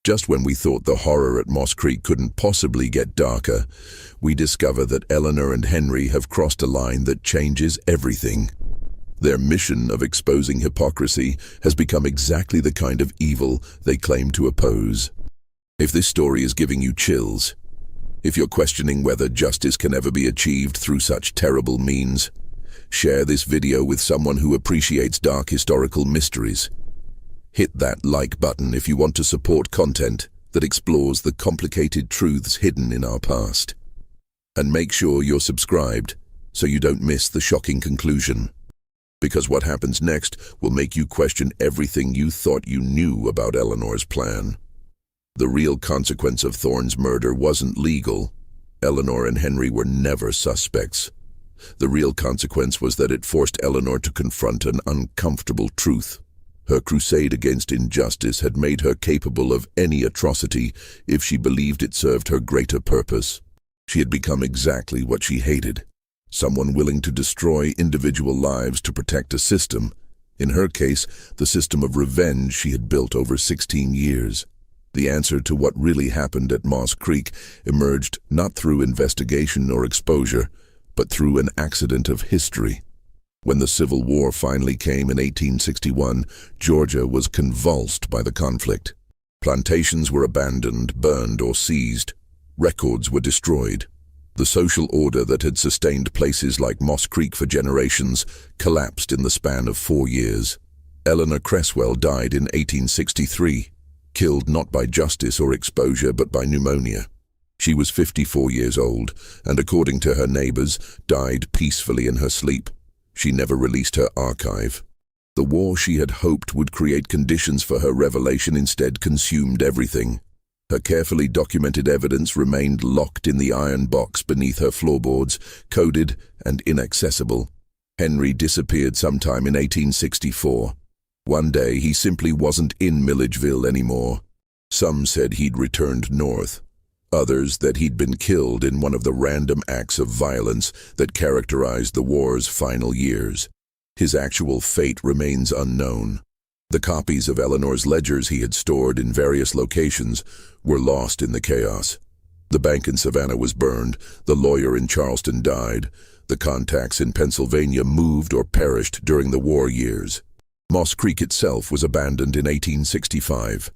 Just when we thought the horror at Moss Creek couldn't possibly get darker, we discover that Eleanor and Henry have crossed a line that changes everything. Their mission of exposing hypocrisy has become exactly the kind of evil they claim to oppose. If this story is giving you chills, if you're questioning whether justice can ever be achieved through such terrible means, share this video with someone who appreciates dark historical mysteries. Hit that like button if you want to support content that explores the complicated truths hidden in our past. And make sure you're subscribed so you don't miss the shocking conclusion. Because what happens next will make you question everything you thought you knew about Eleanor's plan. The real consequence of Thorne's murder wasn't legal. Eleanor and Henry were never suspects. The real consequence was that it forced Eleanor to confront an uncomfortable truth. Her crusade against injustice had made her capable of any atrocity if she believed it served her greater purpose. She had become exactly what she hated, someone willing to destroy individual lives to protect a system, in her case, the system of revenge she had built over 16 years. The answer to what really happened at Moss Creek emerged not through investigation or exposure, but through an accident of history. When the Civil War finally came in 1861, Georgia was convulsed by the conflict. Plantations were abandoned, burned, or seized. Records were destroyed. The social order that had sustained places like Moss Creek for generations collapsed in the span of 4 years. Eleanor Cresswell died in 1863, killed not by justice or exposure but by pneumonia. She was 54 years old, and according to her neighbors, died peacefully in her sleep. She never released her archive. The war she had hoped would create conditions for her revelation instead consumed everything. Her carefully documented evidence remained locked in the iron box beneath her floorboards, coded and inaccessible. Henry disappeared sometime in 1864. One day he simply wasn't in Milledgeville anymore. Some said he'd returned north. Others that he'd been killed in one of the random acts of violence that characterized the war's final years. His actual fate remains unknown. The copies of Eleanor's ledgers he had stored in various locations were lost in the chaos. The bank in Savannah was burned, the lawyer in Charleston died, the contacts in Pennsylvania moved or perished during the war years. Moss Creek itself was abandoned in 1865.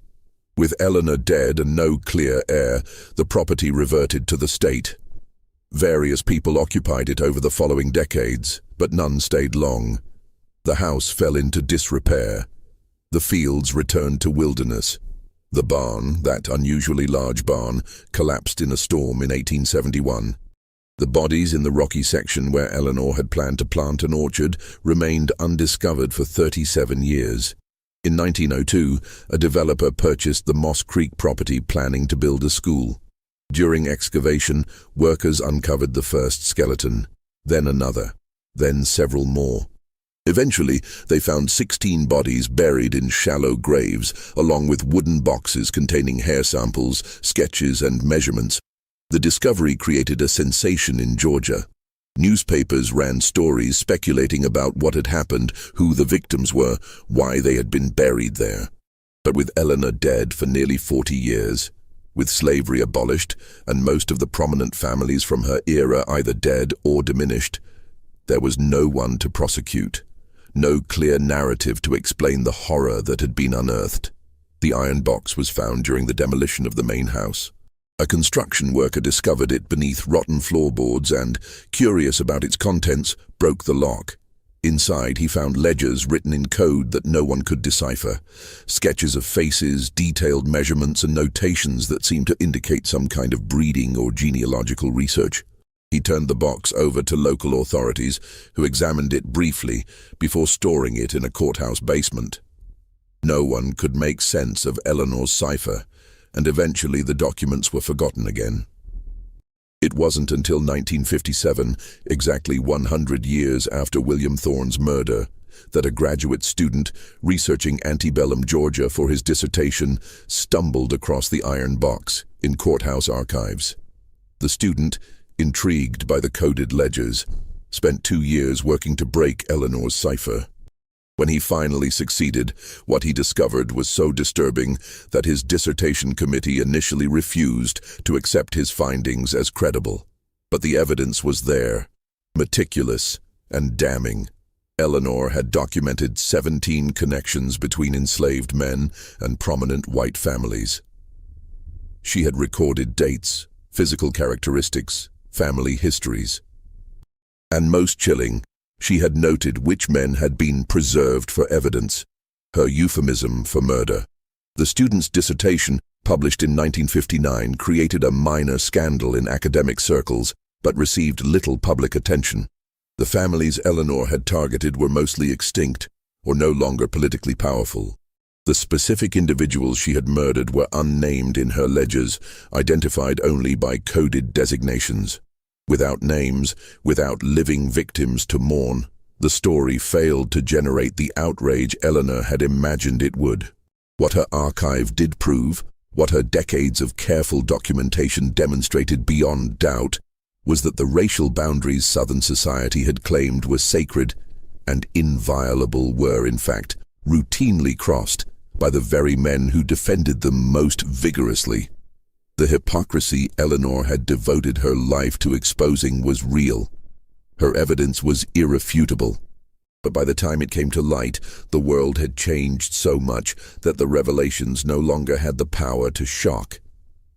With Eleanor dead and no clear heir, the property reverted to the state. Various people occupied it over the following decades, but none stayed long. The house fell into disrepair. The fields returned to wilderness. The barn, that unusually large barn, collapsed in a storm in 1871. The bodies in the rocky section where Eleanor had planned to plant an orchard remained undiscovered for 37 years. In 1902, a developer purchased the Moss Creek property planning to build a school. During excavation, workers uncovered the first skeleton, then another, then several more. Eventually, they found 16 bodies buried in shallow graves, along with wooden boxes containing hair samples, sketches, and measurements. The discovery created a sensation in Georgia. Newspapers ran stories speculating about what had happened, who the victims were, why they had been buried there. But with Eleanor dead for nearly 40 years, with slavery abolished, and most of the prominent families from her era either dead or diminished, there was no one to prosecute. No clear narrative to explain the horror that had been unearthed. The iron box was found during the demolition of the main house. A construction worker discovered it beneath rotten floorboards and, curious about its contents, broke the lock. Inside, he found ledgers written in code that no one could decipher, sketches of faces, detailed measurements, and notations that seemed to indicate some kind of breeding or genealogical research. He turned the box over to local authorities, who examined it briefly before storing it in a courthouse basement. No one could make sense of Eleanor's cipher, and eventually the documents were forgotten again. It wasn't until 1957, exactly 100 years after William Thorne's murder, that a graduate student researching antebellum Georgia for his dissertation stumbled across the iron box in courthouse archives. The student, intrigued by the coded ledgers, spent 2 years working to break Eleanor's cipher. When he finally succeeded, what he discovered was so disturbing that his dissertation committee initially refused to accept his findings as credible. But the evidence was there, meticulous and damning. Eleanor had documented 17 connections between enslaved men and prominent white families. She had recorded dates, physical characteristics, family histories. And most chilling, she had noted which men had been preserved for evidence, her euphemism for murder. The student's dissertation, published in 1959, created a minor scandal in academic circles, but received little public attention. The families Eleanor had targeted were mostly extinct, or no longer politically powerful. The specific individuals she had murdered were unnamed in her ledgers, identified only by coded designations. Without names, without living victims to mourn, the story failed to generate the outrage Eleanor had imagined it would. What her archive did prove, what her decades of careful documentation demonstrated beyond doubt, was that the racial boundaries Southern society had claimed were sacred and inviolable were, in fact, routinely crossed by the very men who defended them most vigorously. The hypocrisy Eleanor had devoted her life to exposing was real. Her evidence was irrefutable. But by the time it came to light, the world had changed so much that the revelations no longer had the power to shock.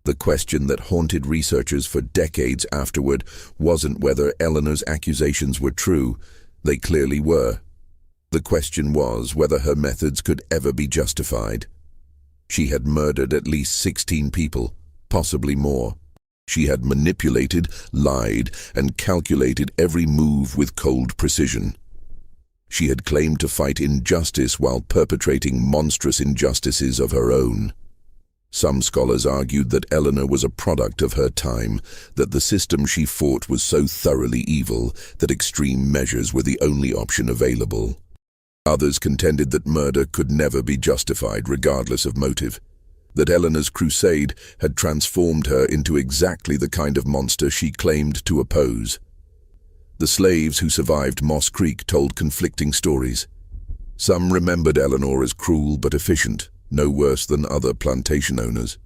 The question that haunted researchers for decades afterward wasn't whether Eleanor's accusations were true. They clearly were. The question was whether her methods could ever be justified. She had murdered at least 16 people. Possibly more. She had manipulated, lied, and calculated every move with cold precision. She had claimed to fight injustice while perpetrating monstrous injustices of her own. Some scholars argued that Eleanor was a product of her time, that the system she fought was so thoroughly evil that extreme measures were the only option available. Others contended that murder could never be justified regardless of motive, that Eleanor's crusade had transformed her into exactly the kind of monster she claimed to oppose. The slaves who survived Moss Creek told conflicting stories. Some remembered Eleanor as cruel but efficient, no worse than other plantation owners.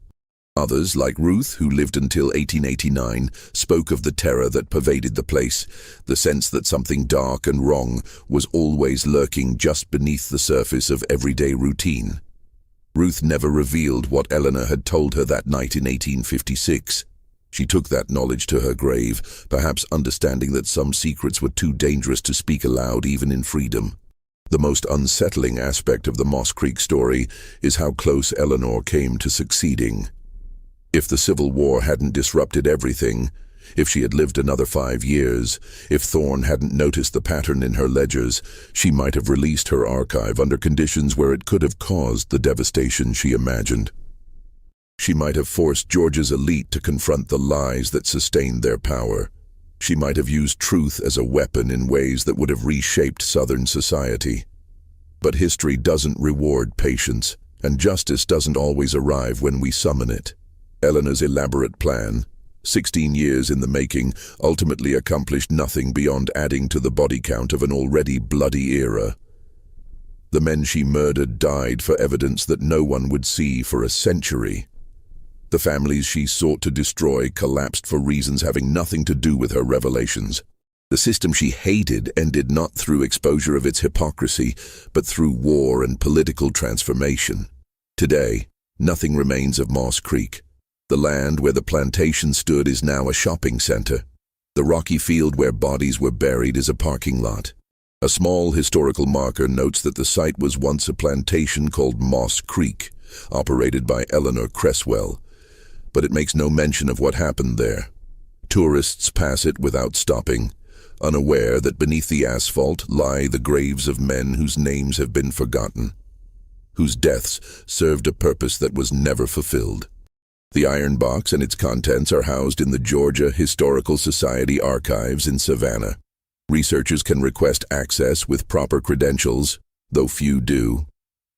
Others, like Ruth, who lived until 1889, spoke of the terror that pervaded the place, the sense that something dark and wrong was always lurking just beneath the surface of everyday routine. Ruth never revealed what Eleanor had told her that night in 1856. She took that knowledge to her grave, perhaps understanding that some secrets were too dangerous to speak aloud even in freedom. The most unsettling aspect of the Moss Creek story is how close Eleanor came to succeeding. If the Civil War hadn't disrupted everything, if she had lived another 5 years, if Thorne hadn't noticed the pattern in her ledgers, she might have released her archive under conditions where it could have caused the devastation she imagined. She might have forced Georgia's elite to confront the lies that sustained their power. She might have used truth as a weapon in ways that would have reshaped Southern society. But history doesn't reward patience, and justice doesn't always arrive when we summon it. Eleanor's elaborate plan, 16 years in the making, ultimately accomplished nothing beyond adding to the body count of an already bloody era. The men she murdered died for evidence that no one would see for a century. The families she sought to destroy collapsed for reasons having nothing to do with her revelations. The system she hated ended not through exposure of its hypocrisy, but through war and political transformation. Today, nothing remains of Moss Creek. The land where the plantation stood is now a shopping center. The rocky field where bodies were buried is a parking lot. A small historical marker notes that the site was once a plantation called Moss Creek, operated by Eleanor Cresswell, but it makes no mention of what happened there. Tourists pass it without stopping, unaware that beneath the asphalt lie the graves of men whose names have been forgotten, whose deaths served a purpose that was never fulfilled. The iron box and its contents are housed in the Georgia Historical Society archives in Savannah. Researchers can request access with proper credentials, though few do.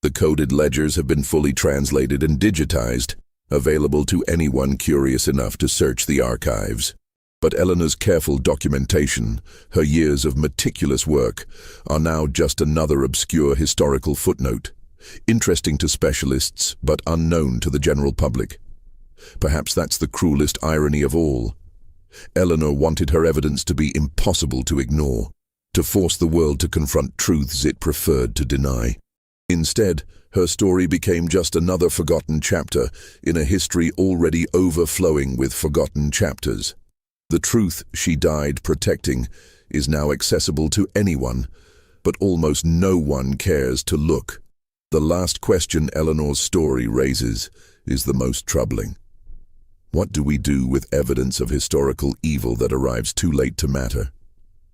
The coded ledgers have been fully translated and digitized, available to anyone curious enough to search the archives. But Eleanor's careful documentation, her years of meticulous work, are now just another obscure historical footnote, interesting to specialists but unknown to the general public. Perhaps that's the cruelest irony of all. Eleanor wanted her evidence to be impossible to ignore, to force the world to confront truths it preferred to deny. Instead, her story became just another forgotten chapter in a history already overflowing with forgotten chapters. The truth she died protecting is now accessible to anyone, but almost no one cares to look. The last question Eleanor's story raises is the most troubling. What do we do with evidence of historical evil that arrives too late to matter?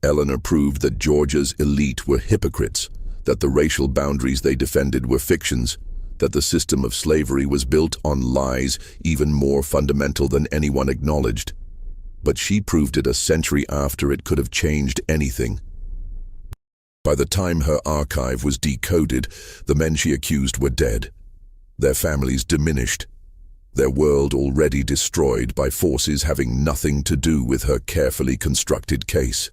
Eleanor proved that Georgia's elite were hypocrites, that the racial boundaries they defended were fictions, that the system of slavery was built on lies even more fundamental than anyone acknowledged. But she proved it a century after it could have changed anything. By the time her archive was decoded, the men she accused were dead, their families diminished, their world already destroyed by forces having nothing to do with her carefully constructed case.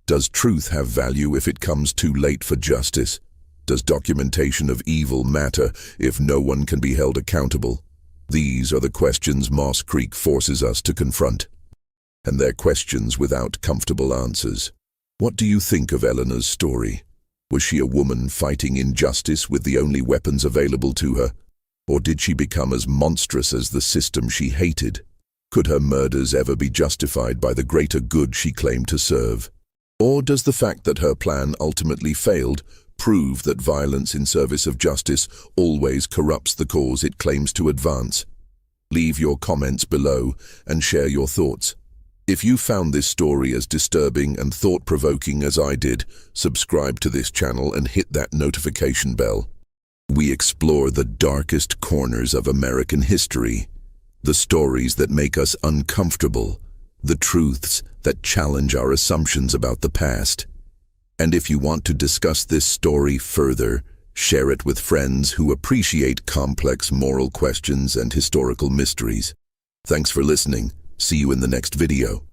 Does truth have value if it comes too late for justice? Does documentation of evil matter if no one can be held accountable? These are the questions Moss Creek forces us to confront. And they're questions without comfortable answers. What do you think of Eleanor's story? Was she a woman fighting injustice with the only weapons available to her? Or did she become as monstrous as the system she hated? Could her murders ever be justified by the greater good she claimed to serve? Or does the fact that her plan ultimately failed prove that violence in service of justice always corrupts the cause it claims to advance? Leave your comments below and share your thoughts. If you found this story as disturbing and thought-provoking as I did, subscribe to this channel and hit that notification bell. We explore the darkest corners of American history, the stories that make us uncomfortable, the truths that challenge our assumptions about the past. And if you want to discuss this story further, share it with friends who appreciate complex moral questions and historical mysteries. Thanks for listening. See you in the next video.